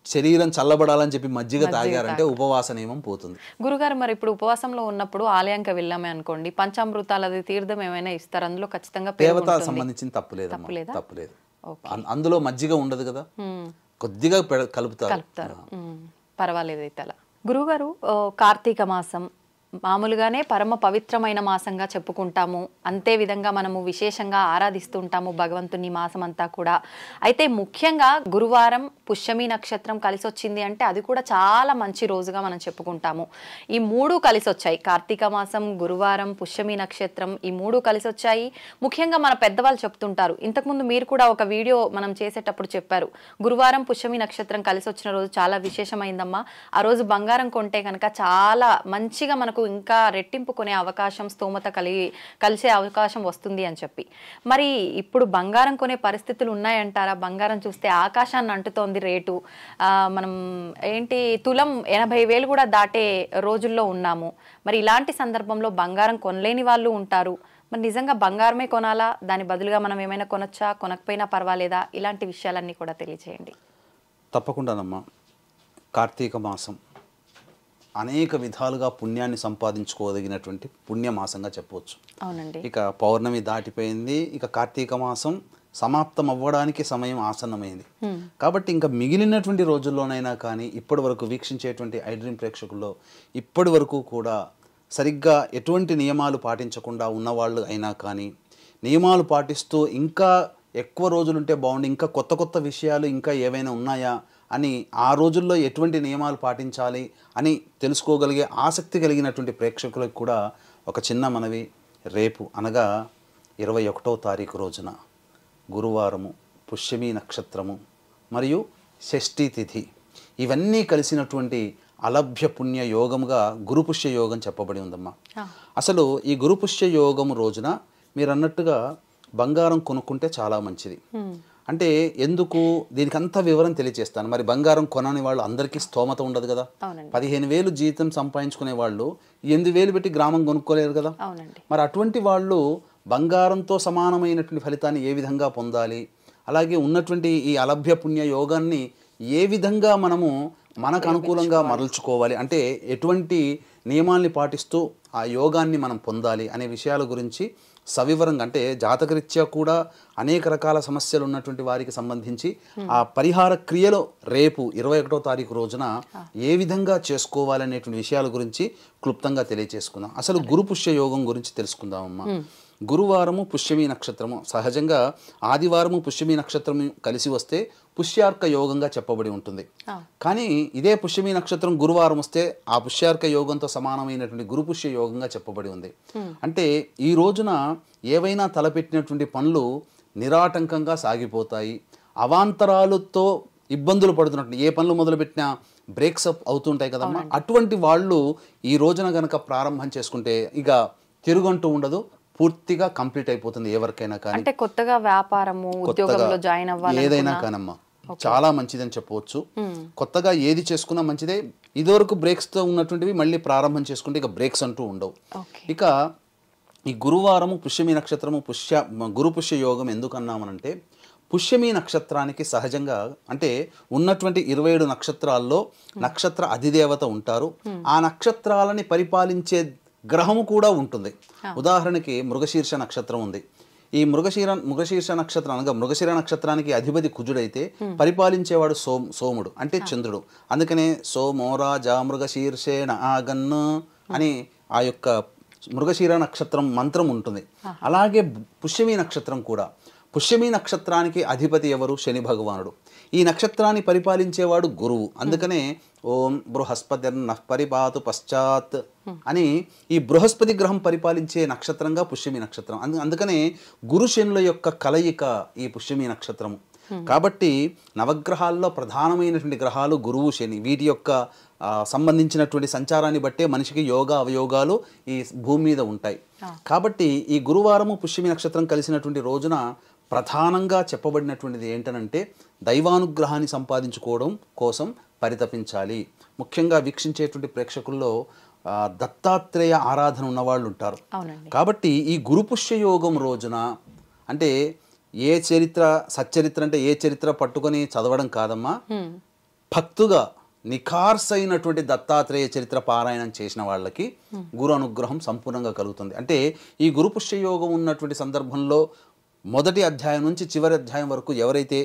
శరీరం చల్లబడాలని చెప్పి మజ్జిగ తాగారంటే ఉపవాస నియమం పోతుంది. గురుగారు, మరి ఇప్పుడు ఉపవాసంలో ఉన్నప్పుడు ఆలయంకి వెళ్ళామే అనుకోండి, పంచామృతాలది తీర్థం ఏమైనా ఇస్తారు, అందులో ఖచ్చితంగా దేవత సంబంధించిన తప్పులేదు. అందులో మజ్జిగ ఉండదు కదా, కొద్దిగా కలుపుతారు. పర్వాలేదు అయితే అలా. గురుగారు, కార్తీక మాసం మామూలుగానే పరమ పవిత్రమైన మాసంగా చెప్పుకుంటాము, అంతే విధంగా మనము విశేషంగా ఆరాధిస్తుంటాము భగవంతుని మాసం అంతా కూడా. అయితే ముఖ్యంగా గురువారం పుష్యమి నక్షత్రం కలిసి వచ్చింది అంటే అది కూడా చాలా మంచి రోజుగా మనం చెప్పుకుంటాము. ఈ మూడు కలిసి వచ్చాయి, కార్తీక మాసం, గురువారం, పుష్యమి నక్షత్రం, ఈ మూడు కలిసి వచ్చాయి. ముఖ్యంగా మన పెద్దవాళ్ళు చెప్తుంటారు, ఇంతకుముందు మీరు కూడా ఒక వీడియో మనం చేసేటప్పుడు చెప్పారు, గురువారం పుష్యమి నక్షత్రం కలిసి వచ్చిన రోజు చాలా విశేషమైందమ్మా, ఆ రోజు బంగారం కొంటే కనుక చాలా మంచిగా మనకు ఇంకా రెట్టింపు కొనే అవకాశం, స్తోమత కలిసే అవకాశం వస్తుంది అని చెప్పి. మరి ఇప్పుడు బంగారం కొనే పరిస్థితులు ఉన్నాయంటారా? బంగారం చూస్తే ఆకాశాన్ని అంటుతోంది రేటు. మనం ఏంటి తులం 80,000 కూడా దాటే రోజుల్లో ఉన్నాము. మరి ఇలాంటి సందర్భంలో బంగారం కొనలేని వాళ్ళు ఉంటారు. మరి నిజంగా బంగారమే కొనాలా, దాని బదులుగా మనం ఏమైనా కొనొచ్చా, కొనకపోయినా పర్వాలేదా? ఇలాంటి విషయాలన్నీ కూడా తెలియజేయండి. తప్పకుండానమ్మా. కార్తీక మాసం అనేక విధాలుగా పుణ్యాన్ని సంపాదించుకోదగినటువంటి పుణ్యమాసంగా చెప్పవచ్చు. అవునండి. ఇక పౌర్ణమి దాటిపోయింది, ఇక కార్తీక మాసం సమాప్తం అవ్వడానికి సమయం ఆసన్నమైంది. కాబట్టి ఇంకా మిగిలినటువంటి రోజుల్లోనైనా కానీ ఇప్పటి వరకు వీక్షించేటువంటి ఐ డ్రీమ్ ప్రేక్షకుల్లో ఇప్పటి వరకు కూడా సరిగ్గా ఎటువంటి నియమాలు పాటించకుండా ఉన్నవాళ్ళు అయినా కానీ, నియమాలు పాటిస్తూ ఇంకా ఎక్కువ రోజులుంటే బాగుండు, ఇంకా కొత్త కొత్త విషయాలు ఇంకా ఏవైనా ఉన్నాయా అని ఆ రోజుల్లో ఎటువంటి నియమాలు పాటించాలి అని తెలుసుకోగలిగే ఆసక్తి కలిగినటువంటి ప్రేక్షకులకు కూడా ఒక చిన్న మనవి. రేపు అనగా 21వ తారీఖు రోజున గురువారము, పుష్యమి నక్షత్రము మరియు షష్ఠీ తిథి ఇవన్నీ కలిసినటువంటి అలభ్య పుణ్య యోగముగా గురుపుష్య యోగం చెప్పబడి ఉందమ్మా. అసలు ఈ గురుపుష్య యోగము రోజున మీరు అన్నట్టుగా బంగారం కొనుక్కుంటే చాలా మంచిది. అంటే ఎందుకు, దీనికి అంత వివరం తెలియజేస్తాను. మరి బంగారం కొనని వాళ్ళు అందరికీ స్తోమత ఉండదు కదా. 15,000 జీతం సంపాదించుకునే వాళ్ళు 8,000 పెట్టి గ్రామం కొనుక్కోలేరు కదా. మరి అటువంటి వాళ్ళు బంగారంతో సమానమైనటువంటి ఫలితాన్ని ఏ విధంగా పొందాలి, అలాగే ఉన్నటువంటి ఈ అలభ్య పుణ్య యోగాన్ని ఏ విధంగా మనము మనకు అనుకూలంగా మరల్చుకోవాలి, అంటే ఎటువంటి నియమాల్ని పాటిస్తూ ఆ యోగాన్ని మనం పొందాలి అనే విషయాల గురించి సవివరంగా, అంటే జాతకరీత్యా కూడా అనేక రకాల సమస్యలు ఉన్నటువంటి వారికి సంబంధించి ఆ పరిహార క్రియలో రేపు 21వ తారీఖు రోజున ఏ విధంగా చేసుకోవాలనేటువంటి విషయాల గురించి క్లుప్తంగా తెలియజేసుకుందాం. అసలు గురు పుష్య యోగం గురించి తెలుసుకుందామమ్మా. గురువారము పుష్యమి నక్షత్రము, సహజంగా ఆదివారము పుష్యమి నక్షత్రము కలిసి వస్తే పుష్యార్క యోగంగా చెప్పబడి ఉంటుంది. కానీ ఇదే పుష్యమి నక్షత్రం గురువారం వస్తే ఆ పుష్యార్క యోగంతో సమానమైనటువంటి గురు పుష్య యోగంగా చెప్పబడి ఉంది. అంటే ఈ రోజున ఏవైనా తలపెట్టినటువంటి పనులు నిరాటంకంగా సాగిపోతాయి. అవాంతరాలతో ఇబ్బందులు పడుతున్నట్టు ఏ పనులు మొదలుపెట్టినా బ్రేక్స్ అప్ అవుతుంటాయి కదమ్మా. అటువంటి వాళ్ళు ఈ రోజున గనక ప్రారంభం చేసుకుంటే ఇక తిరుగంటూ ఉండదు, పూర్తిగా కంప్లీట్ అయిపోతుంది ఎవరికైనా కానీ. అంటే కొత్తగా వ్యాపారము, ఉద్యోగంలో జాయిన్ అవ్వాలి, ఏదైనా కానమ్మా చాలా మంచిదని చెప్పవచ్చు. కొత్తగా ఏది చేసుకున్నా మంచిదే. ఇదివరకు బ్రేక్స్తో ఉన్నటువంటివి మళ్ళీ ప్రారంభం చేసుకుంటే ఇక బ్రేక్స్ అంటూ ఉండవు. ఇక ఈ గురువారము పుష్యమి నక్షత్రము గురు పుష్య యోగం ఎందుకన్నామనంటే, పుష్యమి నక్షత్రానికి సహజంగా అంటే ఉన్నటువంటి 27 నక్షత్రాల్లో నక్షత్ర అధిదేవత ఉంటారు. ఆ నక్షత్రాలని పరిపాలించే గ్రహము కూడా ఉంటుంది. ఉదాహరణకి మృగశీర్ష నక్షత్రం ఉంది. ఈ మృగశీర్ష నక్షత్రం అనగా మృగశిర నక్షత్రానికి అధిపతి కుజుడైతే పరిపాలించేవాడు సోముడు అంటే చంద్రుడు. అందుకనే సోమోరాజా మృగశీర్షేణ ఆగన్ను అని ఆ యొక్క మృగశిర నక్షత్రం మంత్రం ఉంటుంది. అలాగే పుష్యమి నక్షత్రం కూడా, పుష్యమి నక్షత్రానికి అధిపతి ఎవరు? శని భగవానుడు. ఈ నక్షత్రాన్ని పరిపాలించేవాడు గురువు. అందుకనే ఓం బృహస్పతిర్న పరిపాతు పశ్చాత్ అని ఈ బృహస్పతి గ్రహం పరిపాలించే నక్షత్రంగా పుష్యమి నక్షత్రం. అందుకనే గురు శనుల యొక్క కలయిక ఈ పుష్యమి నక్షత్రము. కాబట్టి నవగ్రహాల్లో ప్రధానమైనటువంటి గ్రహాలు గురువు, శని. వీటి యొక్క సంబంధించినటువంటి సంచారాన్ని బట్టే మనిషికి యోగ అవయోగాలు ఈ భూమి మీద ఉంటాయి. కాబట్టి ఈ గురువారము పుష్యమి నక్షత్రం కలిసినటువంటి రోజున ప్రధానంగా చెప్పబడినటువంటిది ఏంటనంటే, దైవానుగ్రహాన్ని సంపాదించుకోవడం కోసం పరితపించాలి. ముఖ్యంగా వీక్షించేటువంటి ప్రేక్షకుల్లో దత్తాత్రేయ ఆరాధన ఉన్నవాళ్ళు ఉంటారు. కాబట్టి ఈ గురు పుష్య యోగం రోజున, అంటే ఏ చరిత్ర సచ్చరిత్ర అంటే ఏ చరిత్ర పట్టుకొని చదవడం కాదమ్మా, భక్తుగా నిఖార్సైనటువంటి దత్తాత్రేయ చరిత్ర పారాయణం చేసిన వాళ్ళకి గురు అనుగ్రహం సంపూర్ణంగా కలుగుతుంది. అంటే ఈ గురు పుష్య యోగం ఉన్నటువంటి సందర్భంలో మొదటి అధ్యాయం నుంచి చివరి అధ్యాయం వరకు ఎవరైతే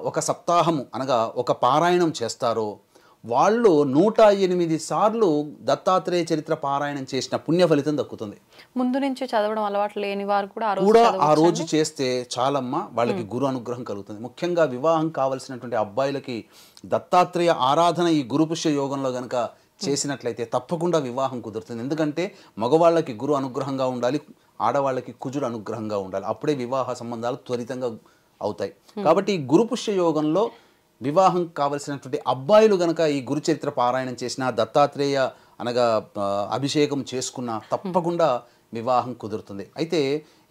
ఒక సప్తాహము అనగా ఒక పారాయణం చేస్తారో వాళ్ళు 108 సార్లు దత్తాత్రేయ చరిత్ర పారాయణం చేసిన పుణ్య ఫలితం దక్కుతుంది. ముందు నుంచి చదవడం అలవాటు లేని వారు కూడా ఆ రోజు చేస్తే చాలమ్మా వాళ్ళకి గురు అనుగ్రహం కలుగుతుంది. ముఖ్యంగా వివాహం కావలసినటువంటి అబ్బాయిలకి దత్తాత్రేయ ఆరాధన ఈ గురు పుష్య యోగంలో గనక చేసినట్లయితే తప్పకుండా వివాహం కుదురుతుంది. ఎందుకంటే మగవాళ్ళకి గురు అనుగ్రహంగా ఉండాలి, ఆడవాళ్ళకి కుజుడు అనుగ్రహంగా ఉండాలి. అప్పుడే వివాహ సంబంధాలు త్వరితంగా అవుతాయి. కాబట్టి ఈ గురు పుష్య యోగంలో వివాహం కావలసినటువంటి అబ్బాయిలు గనక ఈ గురు చరిత్ర పారాయణం చేసిన, దత్తాత్రేయ అనగా అభిషేకం చేసుకున్న తప్పకుండా వివాహం కుదురుతుంది. అయితే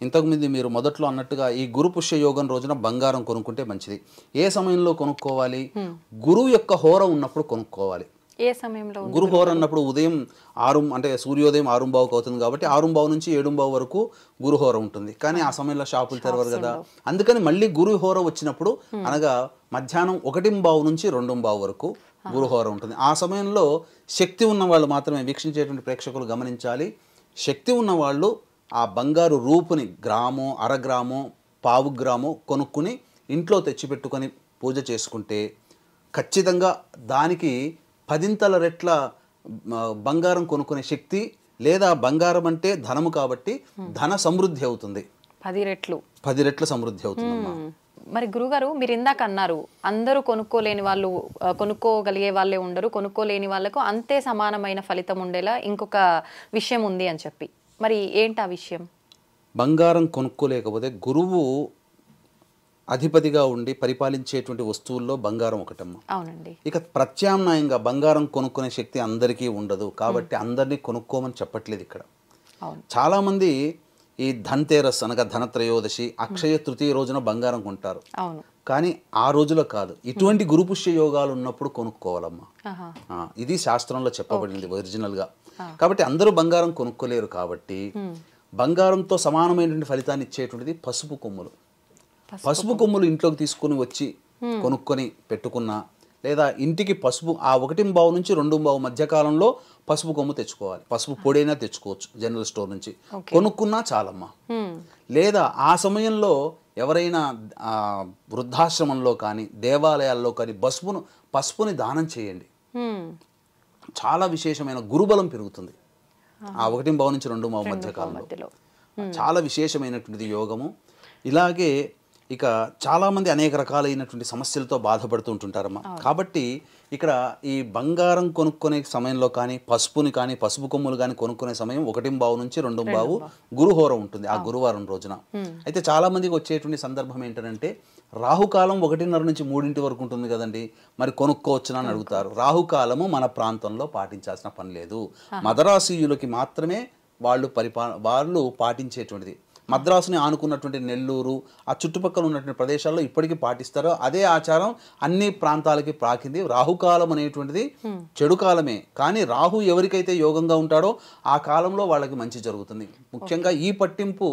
ఇంతకుముందు మీరు మొదట్లో అన్నట్టుగా ఈ గురు పుష్య యోగం రోజున బంగారం కొనుక్కుంటే మంచిది. ఏ సమయంలో కొనుక్కోవాలి? గురువు యొక్క హోర ఉన్నప్పుడు కొనుక్కోవాలి. ఏ సమయంలో? గురు హోర అన్నప్పుడు ఉదయం 6 అంటే సూర్యోదయం 6:15 అవుతుంది కాబట్టి 6:15 నుంచి 7:15 వరకు గురు హోర ఉంటుంది. కానీ ఆ సమయంలో షాపులు తెరవరు కదా. అందుకని మళ్ళీ గురు హోర వచ్చినప్పుడు అనగా మధ్యాహ్నం 1:15 నుంచి 2:15 వరకు గురు హోర ఉంటుంది. ఆ సమయంలో శక్తి ఉన్న వాళ్ళు మాత్రమే వీక్షించేటువంటి ప్రేక్షకులు గమనించాలి. శక్తి ఉన్న వాళ్ళు ఆ బంగారు రూపుని గ్రామో, అరగ్రామో, పావు గ్రామో కొనుక్కుని ఇంట్లో తెచ్చిపెట్టుకొని పూజ చేసుకుంటే ఖచ్చితంగా దానికి 10 రెట్ల బంగారం కొనుక్కునే శక్తి లేదా బంగారం అంటే ధనము కాబట్టి ధన సమృద్ధి అవుతుంది, 10 రెట్లు 10 రెట్ల సమృద్ధి అవుతుందమ్మా. మరి గురుగారు మీరు ఇందాక అన్నారు అందరూ కొనుక్కోలేని వాళ్ళు కొనుక్కోగలిగే వాళ్ళే ఉండరు, కొనుక్కోలేని వాళ్ళకు అంతే సమానమైన ఫలితం ఉండేలా ఇంకొక విషయం ఉంది అని చెప్పి, మరి ఏంటి ఆ విషయం? బంగారం కొనుక్కోలేకపోతే గురువు అధిపతిగా ఉండి పరిపాలించేటువంటి వస్తువుల్లో బంగారం ఒకటమ్మా. అవునండి. ఇక ప్రత్యామ్నాయంగా బంగారం కొనుక్కునే శక్తి అందరికీ ఉండదు కాబట్టి అందరినీ కొనుక్కోమని చెప్పట్లేదు ఇక్కడ. చాలామంది ఈ ధన్తేరస్ అనగా ధనత్రయోదశి, అక్షయ తృతీయ రోజున బంగారం కొంటారు. కానీ ఆ రోజులో కాదు, ఇటువంటి గురుపుష్య యోగాలు ఉన్నప్పుడు కొనుక్కోవాలమ్మా. ఇది శాస్త్రంలో చెప్పబడింది ఒరిజినల్గా. కాబట్టి అందరూ బంగారం కొనుక్కోలేరు కాబట్టి బంగారంతో సమానమైనటువంటి ఫలితాన్ని ఇచ్చేటువంటిది పసుపు కొమ్ములు. పసుపు కొమ్ములు ఇంట్లోకి తీసుకుని వచ్చి కొనుక్కొని పెట్టుకున్నా, లేదా ఇంటికి పసుపు ఆ 1.5 నుంచి 2.5 మధ్య కాలంలో పసుపు కొమ్ము తెచ్చుకోవాలి. పసుపు పొడైనా తెచ్చుకోవచ్చు జనరల్ స్టోర్ నుంచి, కొనుక్కున్నా చాలమ్మా. లేదా ఆ సమయంలో ఎవరైనా వృద్ధాశ్రమంలో కానీ దేవాలయాల్లో కానీ పసుపుని దానం చేయండి. చాలా విశేషమైన గురుబలం పెరుగుతుంది ఆ 1.5 నుంచి 2.5 మధ్య కాలంలో. చాలా విశేషమైనటువంటిది యోగము. ఇలాగే ఇక చాలామంది అనేక రకాలైనటువంటి సమస్యలతో బాధపడుతూ ఉంటుంటారమ్మా. కాబట్టి ఇక్కడ ఈ బంగారం కొనుక్కునే సమయంలో కానీ పసుపుని కానీ పసుపు కొమ్ములు కానీ కొనుక్కునే సమయం 1.5 నుంచి 2.5 గురుహోర ఉంటుంది ఆ గురువారం రోజున. అయితే చాలామందికి వచ్చేటువంటి సందర్భం ఏంటంటే రాహుకాలం 1:30 నుంచి 3 వరకు ఉంటుంది కదండి, మరి కొనుక్కోవచ్చునా అని అడుగుతారు. రాహుకాలము మన ప్రాంతంలో పాటించాల్సిన పని లేదు, మదరాసీయులకి మాత్రమే వాళ్ళు పాటించేటువంటిది. మద్రాసుని ఆనుకున్నటువంటి నెల్లూరు ఆ చుట్టుపక్కల ఉన్నటువంటి ప్రదేశాల్లో ఇప్పటికీ పాటిస్తారో అదే ఆచారం అన్ని ప్రాంతాలకి ప్రాకింది. రాహుకాలం అనేటువంటిది చెడు కాలమే, కానీ రాహు ఎవరికైతే యోగంగా ఉంటాడో ఆ కాలంలో వాళ్ళకి మంచి జరుగుతుంది. ముఖ్యంగా ఈ పట్టింపు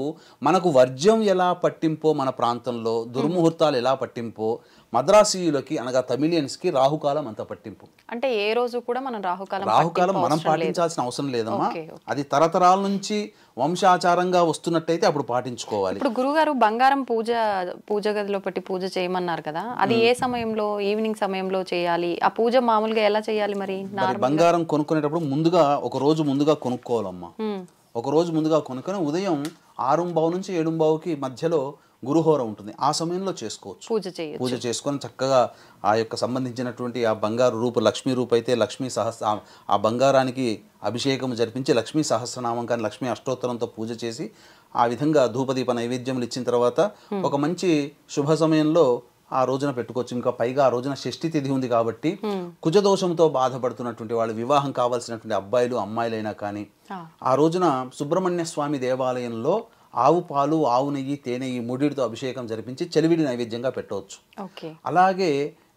మనకు వర్జ్యం ఎలా పట్టింపో మన ప్రాంతంలో, దుర్ముహూర్తాలు ఎలా పట్టింపో మద్రాసీయులకి అనగా తమిళియన్స్కి రాహుకాలం అంత పట్టింపు. అంటే ఏ రోజు కూడా మనం రాహుకాలం మనం పాటించాల్సిన అవసరం లేదమ్మా. అది తరతరాల నుంచి వంశాచారంగా వస్తున్నట్టయితే అప్పుడు పాటించుకోవాలి. ఇప్పుడు గురుగారు బంగారం పూజ గదిలో పెట్టి పూజ చేయమన్నారు కదా, అది ఏ సమయంలో, ఈవినింగ్ సమయంలో చేయాలి? ఆ పూజ మామూలుగా ఎలా చేయాలి? మరి బంగారం కొనుక్కునేటప్పుడు ఒక రోజు ముందుగా కొనుక్కోవాలమ్మా. ఒక రోజు ముందుగా కొనుక్కొని ఉదయం 6:15 నుంచి 7:15కి మధ్యలో గురుహోర ఉంటుంది, ఆ సమయంలో చేసుకోవచ్చు. పూజ చేసుకొని చక్కగా ఆ యొక్క సంబంధించినటువంటి ఆ బంగారు రూపు, లక్ష్మీ రూపు అయితే లక్ష్మీ ఆ బంగారానికి అభిషేకం జరిపించి లక్ష్మీ సహస్రనామం కానీ లక్ష్మీ అష్టోత్తరంతో పూజ చేసి ఆ విధంగా ధూపదీప నైవేద్యములు ఇచ్చిన తర్వాత ఒక మంచి శుభ సమయంలో ఆ రోజున పెట్టుకోవచ్చు. ఇంకా పైగా ఆ రోజున షష్ఠి తిథి ఉంది కాబట్టి కుజదోషంతో బాధపడుతున్నటువంటి వాళ్ళు, వివాహం కావాల్సినటువంటి అబ్బాయిలు అమ్మాయిలైనా కానీ ఆ రోజున సుబ్రహ్మణ్య స్వామి దేవాలయంలో ఆవు పాలు, ఆవు నెయ్యి, తేనె ఈ మూడిటితో అభిషేకం జరిపించి చెలివిడి నైవేద్యంగా పెట్టవచ్చు. అలాగే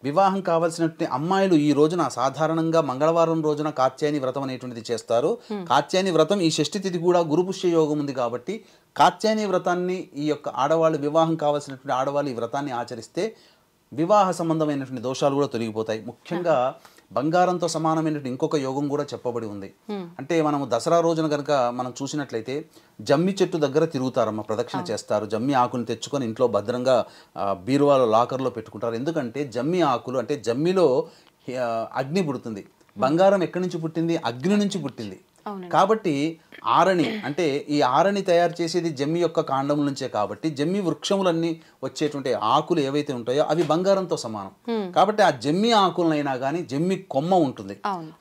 వివాహం కావాల్సినటువంటి అమ్మాయిలు ఈ రోజున సాధారణంగా మంగళవారం రోజున కాత్యాయని వ్రతం అనేటువంటిది చేస్తారు. కాత్యాయని వ్రతం ఈ షష్ఠి తిథి కూడా గురుపుష్య యోగం ఉంది కాబట్టి కాత్యాయని వ్రతాన్ని ఈ యొక్క ఆడవాళ్ళు, వివాహం కావాల్సినటువంటి ఆడవాళ్ళు ఈ వ్రతాన్ని ఆచరిస్తే వివాహ సంబంధమైనటువంటి దోషాలు కూడా తొలగిపోతాయి. ముఖ్యంగా బంగారంతో సమానమైనటువంటి ఇంకొక యోగం కూడా చెప్పబడి ఉంది. అంటే మనము దసరా రోజున కనుక మనం చూసినట్లయితే జమ్మి చెట్టు దగ్గర తిరుగుతారమ్మ, ప్రదక్షిణ చేస్తారు. జమ్మి ఆకుని తెచ్చుకొని ఇంట్లో భద్రంగా బీరువాలో లాకర్లో పెట్టుకుంటారు. ఎందుకంటే జమ్మి ఆకులు అంటే జమ్మిలో అగ్ని పుడుతుంది. బంగారం ఎక్కడి నుంచి పుట్టింది? అగ్ని నుంచి పుట్టింది. కాబట్టి ఆరణి అంటే ఈ ఆరణి తయారు చేసేది జమ్మి యొక్క కాండం నుంచే కాబట్టి జమ్మి వృక్షములన్నీ వచ్చేటువంటి ఆకులు ఏవైతే ఉంటాయో అవి బంగారంతో సమానం. కాబట్టి ఆ జమ్మి ఆకులైనా కానీ జమ్మి కొమ్మ ఉంటుంది.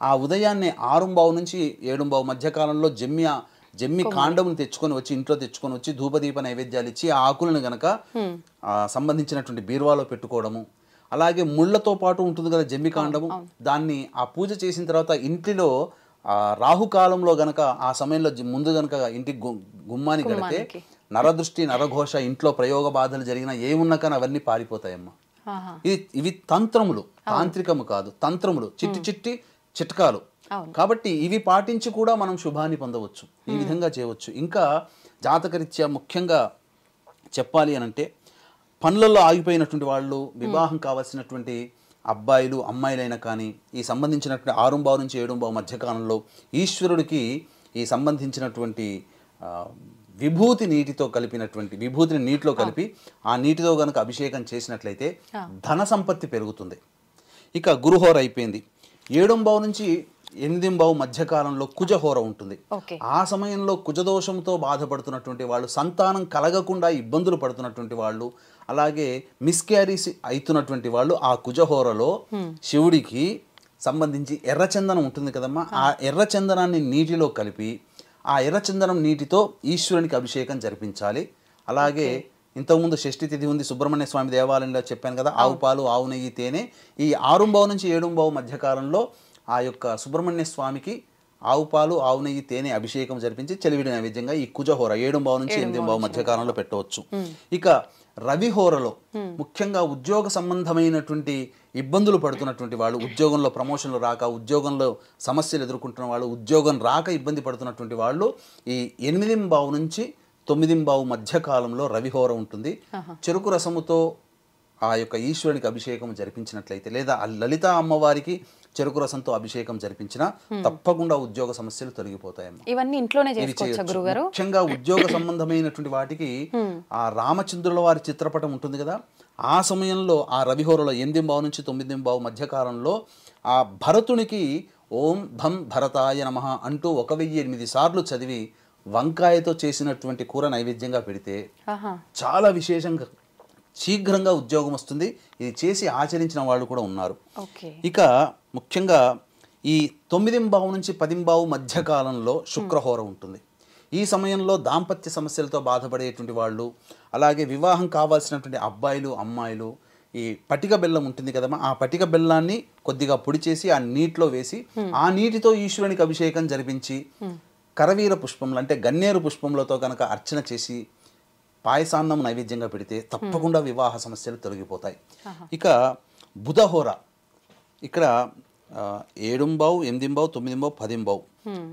ఆ ఉదయాన్నే 6:15 నుంచి 7:15 మధ్య కాలంలో జమ్మి కాండమును ఇంట్లో తెచ్చుకొని వచ్చి ధూపదీప నైవేద్యాలు ఇచ్చి ఆ ఆకులను గనక సంబంధించినటువంటి బీరువాలో పెట్టుకోవడము. అలాగే ముళ్ళతో పాటు ఉంటుంది కదా జమ్మి కాండము, దాన్ని ఆ పూజ చేసిన తర్వాత ఇంటిలో రాహుకాలంలో గనక ఆ సమయంలో ముందు గనక ఇంటి గుమ్మాని కడితే నరదృష్టి, నరఘోష, ఇంట్లో ప్రయోగ బాధలు జరిగినా ఏమున్నా కానీ అవన్నీ పారిపోతాయమ్మా. ఇవి తంత్రములు, తాంత్రికము కాదు, తంత్రములు, చిట్టి చిట్కాలు. కాబట్టి ఇవి పాటించి కూడా మనం శుభాన్ని పొందవచ్చు, ఈ విధంగా చేయవచ్చు. ఇంకా జాతకరీత్యా ముఖ్యంగా చెప్పాలి అనంటే పనులలో ఆగిపోయినటువంటి వాళ్ళు, వివాహం కావాల్సినటువంటి అబ్బాయిలు అమ్మాయిలైనా కానీ ఈ సంబంధించినటువంటి 6:15 నుంచి 7:15 మధ్యకాలంలో ఈశ్వరుడికి ఈ సంబంధించినటువంటి విభూతి నీటితో కలిపినటువంటి విభూతిని నీటిలో కలిపి ఆ నీటితో కనుక అభిషేకం చేసినట్లయితే ధన సంపత్తి పెరుగుతుంది. ఇక గురుహోర అయిపోయింది. 7:15 నుంచి 8 మధ్యకాలంలో కుజహోర ఉంటుంది. ఆ సమయంలో కుజదోషంతో బాధపడుతున్నటువంటి వాళ్ళు, సంతానం కలగకుండా ఇబ్బందులు పడుతున్నటువంటి వాళ్ళు, అలాగే మిస్క్యారీస్ అవుతున్నటువంటి వాళ్ళు ఆ కుజహోరలో శివుడికి సంబంధించి ఎర్రచందనం ఉంటుంది కదమ్మా, ఆ ఎర్రచందనాన్ని నీటిలో కలిపి ఆ ఎర్రచందనం నీటితో ఈశ్వరునికి అభిషేకం జరిపించాలి. అలాగే ఇంతకుముందు షష్ఠి తిథి ఉంది, సుబ్రహ్మణ్య స్వామి దేవాలయంలో చెప్పాను కదా, ఆవు పాలు, ఆవు నెయ్యి, తేనె. ఈ 6 నుంచి 7 మధ్యకాలంలో ఆ యొక్క సుబ్రహ్మణ్య స్వామికి ఆవు పాలు, ఆవు నెయ్యి, తేనె అభిషేకం జరిపించి చెలివిడి నైవేద్యంగా ఈ కుజహోర 7 నుంచి 8 మధ్యకాలంలో పెట్టవచ్చు. ఇక రవిహోరలో ముఖ్యంగా ఉద్యోగ సంబంధమైనటువంటి ఇబ్బందులు పడుతున్నటువంటి వాళ్ళు, ఉద్యోగంలో ప్రమోషన్లు రాక, ఉద్యోగంలో సమస్యలు ఎదుర్కొంటున్న వాళ్ళు, ఉద్యోగం రాక ఇబ్బంది పడుతున్నటువంటి వాళ్ళు ఈ 8 నుంచి 9 మధ్యకాలంలో రవిహోర ఉంటుంది. చెరుకు రసముతో ఆ యొక్క ఈశ్వరునికి అభిషేకం జరిపించినట్లయితే, లేదా లలిత అమ్మవారికి చెరుకు రసంతో అభిషేకం జరిపించినా తప్పకుండా ఉద్యోగ సమస్యలు తొలగిపోతాయమ్మా. ఇవన్నీ ఇంట్లోనే చేసుకోవచ్చా గురుగారు? ముఖ్యంగా ఉద్యోగ సంబంధమైనటువంటి వాటికి ఆ రామచంద్రుల వారి చిత్రపటం ఉంటుంది కదా, ఆ సమయంలో ఆ రవిహోరలో 8 నుంచి 9 మధ్యకాలంలో ఆ భరతునికి ఓం భం భరతాయ నమః అంటూ 1008 సార్లు చదివి వంకాయతో చేసినటువంటి కూర నైవేద్యంగా పెడితే చాలా విశేషంగా శీఘ్రంగా ఉద్యోగం వస్తుంది. ఇది చేసి ఆచరించిన వాళ్ళు కూడా ఉన్నారు. ఇక ముఖ్యంగా ఈ 9 నుంచి 10 మధ్యకాలంలో శుక్రహోర ఉంటుంది. ఈ సమయంలో దాంపత్య సమస్యలతో బాధపడేటువంటి వాళ్ళు, అలాగే వివాహం కావాల్సినటువంటి అబ్బాయిలు, అమ్మాయిలు ఈ పటిక బెల్లం ఉంటుంది కదమ్మా, ఆ పటిక బెల్లాన్ని కొద్దిగా పొడి చేసి ఆ నీటిలో వేసి ఆ నీటితో ఈశ్వరునికి అభిషేకం జరిపించి కరవీర పుష్పంలో అంటే గన్నేరు పుష్పంలతో కనుక అర్చన చేసి పాయసాన్నం నైవేద్యంగా పెడితే తప్పకుండా వివాహ సమస్యలు తొలగిపోతాయి. ఇక బుధహోర ఇక్కడ 7, 8, 9, 10.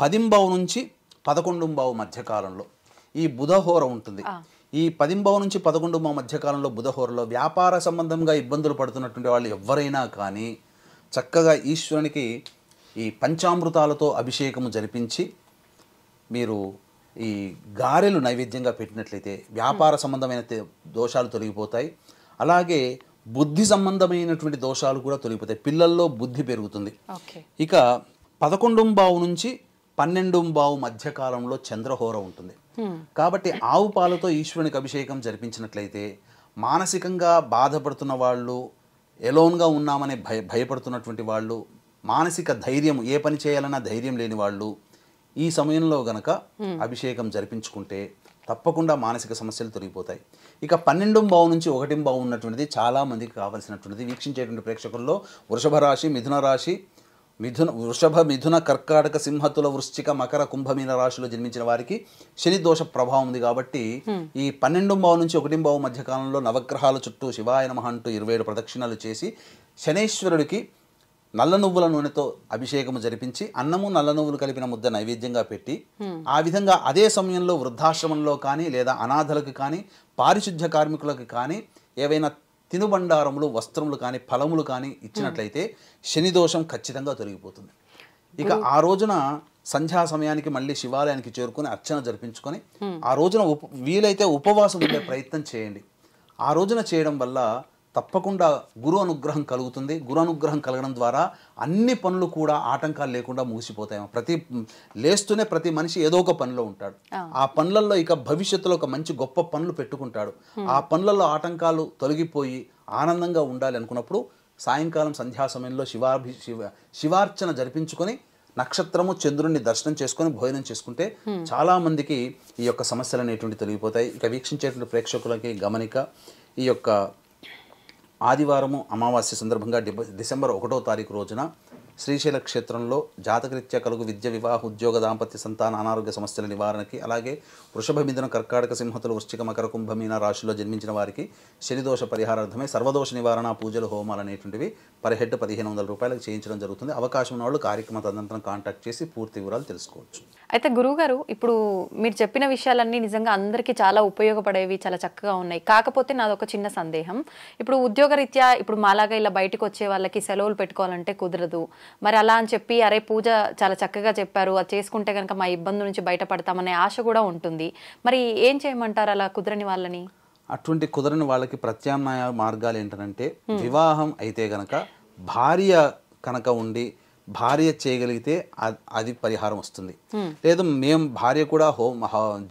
10 నుంచి 11 మధ్యకాలంలో ఈ బుధహోర ఉంటుంది. ఈ 10 నుంచి 11 మధ్యకాలంలో బుధహోరలో వ్యాపార సంబంధంగా ఇబ్బందులు పడుతున్నటువంటి వాళ్ళు ఎవరైనా కానీ చక్కగా ఈశ్వరునికి ఈ పంచామృతాలతో అభిషేకము జరిపించి మీరు ఈ గారెలు నైవేద్యంగా పెట్టినట్లయితే వ్యాపార సంబంధమైన దోషాలు తొలగిపోతాయి. అలాగే బుద్ధి సంబంధమైనటువంటి దోషాలు కూడా తొలగిపోతాయి. పిల్లల్లో బుద్ధి పెరుగుతుంది. ఇక 11 నుంచి 12 మధ్యకాలంలో చంద్రహోర ఉంటుంది. కాబట్టి ఆవు పాలతో ఈశ్వరునికి అభిషేకం జరిపించినట్లయితే మానసికంగా బాధపడుతున్న వాళ్ళు, ఎలోన్గా ఉన్నామని భయపడుతున్నటువంటి వాళ్ళు, మానసిక ధైర్యం, ఏ పని చేయాలన్నా ధైర్యం లేని వాళ్ళు ఈ సమయంలో గనక అభిషేకం జరిపించుకుంటే తప్పకుండా మానసిక సమస్యలు తొలగిపోతాయి. ఇక 12 నుంచి 1 ఉన్నటువంటిది చాలా మందికి కావాల్సినటువంటిది. వీక్షించేటువంటి ప్రేక్షకుల్లో వృషభ రాశి, మిథున రాశి, వృషభ, మిథున, కర్కాటక, సింహతుల, వృశ్చిక, మకర, కుంభమీన రాశిలో జన్మించిన వారికి శని దోష ప్రభావం ఉంది. కాబట్టి ఈ 12 నుంచి 1 మధ్యకాలంలో నవగ్రహాల చుట్టూ శివాయ నమః అంటూ 27 ప్రదక్షిణలు చేసి శనేశ్వరుడికి నల్ల నువ్వుల నూనెతో అభిషేకము జరిపించి అన్నము నల్ల నువ్వులు కలిపిన ముద్ద నైవేద్యంగా పెట్టి ఆ విధంగా అదే సమయంలో వృద్ధాశ్రమంలో కానీ లేదా అనాథలకు కానీ పారిశుద్ధ్య కార్మికులకు కానీ ఏవైనా తినుబండారములు, వస్త్రములు కానీ ఫలములు కానీ ఇచ్చినట్లయితే శని దోషం ఖచ్చితంగా తొలగిపోతుంది. ఇక ఆ రోజున సంధ్యా సమయానికి మళ్ళీ శివాలయానికి చేరుకొని అర్చన జరిపించుకొని ఆ రోజున వీలైతే ఉపవాసం ఉండే ప్రయత్నం చేయండి. ఆ రోజున చేయడం వల్ల తప్పకుండా గురు అనుగ్రహం కలుగుతుంది. గురు అనుగ్రహం కలగడం ద్వారా అన్ని పనులు కూడా ఆటంకాలు లేకుండా ముగిసిపోతాయి. లేస్తూనే ప్రతి మనిషి ఏదో ఒక పనిలో ఉంటాడు. ఆ పనులలో ఇక భవిష్యత్తులో ఒక మంచి గొప్ప పనులు పెట్టుకుంటాడు. ఆ పనులలో ఆటంకాలు తొలగిపోయి ఆనందంగా ఉండాలి అనుకున్నప్పుడు సాయంకాలం సంధ్యా సమయంలో శివార్చన జరిపించుకొని నక్షత్రము, చంద్రుడిని దర్శనం చేసుకొని భోజనం చేసుకుంటే చాలా మందికి ఈ యొక్క సమస్యలు అనేటువంటి తొలగిపోతాయి. ఇక వీక్షించేటువంటి ప్రేక్షకులకి గమనిక, ఈ యొక్క ఆదివారము అమావాస్య సందర్భంగా డిసెంబర్ 1వ తారీఖు రోజున శ్రీశైల క్షేత్రంలో జాతకరీత్యా కలుగు విద్య, వివాహ, ఉద్యోగ, దాంపత్య, సంతాన, అనారోగ్య సమస్యల నివారణకి, అలాగే వృషభ, మిథున, కర్కాటక, సింహతులు, వృశ్చిక, మకర, కుంభమీన రాశిలో జన్మించిన వారికి శనిదోష పరిహారార్థమై సర్వదోష నివారణ పూజలు, హోమాలు అనేటువంటివి పర్ హెడ్ 1500 రూపాయలకు చేయించడం జరుగుతుంది. అవకాశం ఉన్న వాళ్ళు కార్యక్రమ తదనంతరం కాంటాక్ట్ చేసి పూర్తి వివరాలు తెలుసుకోవచ్చు. అయితే గురువుగారు, ఇప్పుడు మీరు చెప్పిన విషయాలన్నీ నిజంగా అందరికీ చాలా ఉపయోగపడేవి, చాలా చక్కగా ఉన్నాయి. కాకపోతే నాదొక చిన్న సందేహం. ఇప్పుడు ఉద్యోగరీత్యా ఇప్పుడు మాలాగా ఇలా బయటకు వచ్చే వాళ్ళకి సెలవులు పెట్టుకోవాలంటే కుదరదు. మరి అలా అని చెప్పి అరే పూజ చాలా చక్కగా చెప్పారు, అది చేసుకుంటే కనుక మా ఇబ్బంది నుంచి బయటపడతామనే ఆశ కూడా ఉంటుంది. మరి ఏం చేయమంటారు అలా కుదరని వాళ్ళని? అటువంటి కుదరని వాళ్ళకి ప్రత్యామ్నాయ మార్గాలు ఏంటంటే, వివాహం అయితే గనక భార్య కనుక ఉండి భార్య చేయగలిగితే అది పరిహారం వస్తుంది. లేదు మేము భార్య కూడా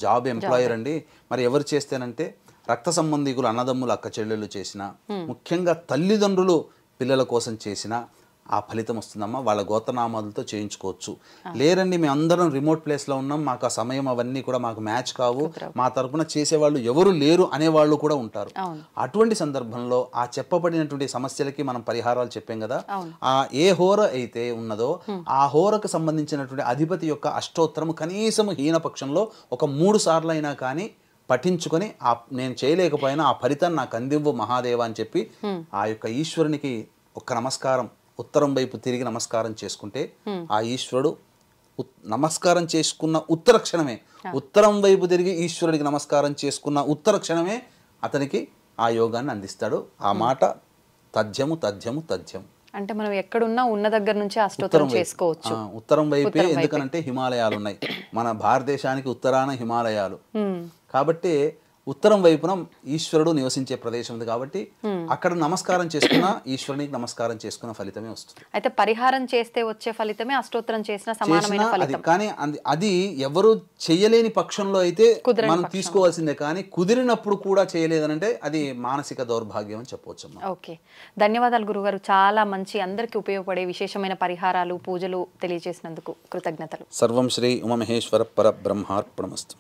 జాబ్ ఎంప్లాయర్ అండి, మరి ఎవరు చేస్తేనంటే రక్త సంబంధికులు, అన్నదమ్ములు, అక్క చెల్లెళ్ళు చేసిన, ముఖ్యంగా తల్లిదండ్రులు పిల్లల కోసం చేసిన ఆ ఫలితం వస్తుందమ్మా. వాళ్ళ గోత్రనామాలతో చేయించుకోవచ్చు. లేరండి మేము అందరం రిమోట్ ప్లేస్లో ఉన్నాం, మాకు ఆ సమయం అవన్నీ కూడా మాకు మ్యాచ్ కావు, మా తరపున చేసేవాళ్ళు ఎవరు లేరు అనేవాళ్ళు కూడా ఉంటారు. అటువంటి సందర్భంలో ఆ చెప్పబడినటువంటి సమస్యలకి మనం పరిహారాలు చెప్పాం కదా, ఆ ఏ హోర అయితే ఉన్నదో ఆ హోరకు సంబంధించినటువంటి అధిపతి యొక్క అష్టోత్తరము కనీసం హీనపక్షంలో ఒక 3 సార్లు అయినా కానీ పఠించుకొని నేను చేయలేకపోయినా ఆ ఫలితాన్ని నాకు అందివ్వు మహాదేవ అని చెప్పి ఆ యొక్క ఈశ్వరునికి ఒక్క నమస్కారం ఉత్తరం వైపు తిరిగి నమస్కారం చేసుకుంటే ఆ ఈశ్వరుడు నమస్కారం చేసుకున్న ఉత్తర క్షణమే, ఉత్తరం వైపు తిరిగి ఈశ్వరుడికి నమస్కారం చేసుకున్న ఉత్తర క్షణమే అతనికి ఆ యోగాన్ని అందిస్తాడు. ఆ మాట తథ్యము తథ్యము తథ్యము. అంటే మనం ఎక్కడున్నా ఉన్న దగ్గర నుంచి అష్టోత్తరం చేసుకోవచ్చు. ఉత్తరం వైపే, ఎందుకనంటే హిమాలయాలు ఉన్నాయి మన భారతదేశానికి, ఉత్తరాన హిమాలయాలు కాబట్టి ఉత్తరం వైపున ఈశ్వరుడు నివసించే ప్రదేశం ఉంది కాబట్టి అక్కడ నమస్కారం చేసుకున్న ఈశ్వరునికి నమస్కారం చేసుకున్న ఫలితమే వస్తుంది. అయితే పరిహారం చేస్తే వచ్చే ఫలితమే అష్టోత్తరం చేసిన సమానమైన ఫలితం. కానీ అది ఎవరు చేయలేని పక్షంలో అయితే మనం తీసుకోవాల్సిందే, కానీ కుదిరినప్పుడు కూడా చేయలేదనంటే అది మానసిక దౌర్భాగ్యం అని చెప్పవచ్చు. ఓకే, ధన్యవాదాలు గురుగారు. చాలా మంచి అందరికీ ఉపయోగపడే విశేషమైన పరిహారాలు, పూజలు తెలియజేసినందుకు కృతజ్ఞతలు. సర్వం శ్రీ ఉమామహేశ్వర పరబ్రహ్మార్పణమస్తు.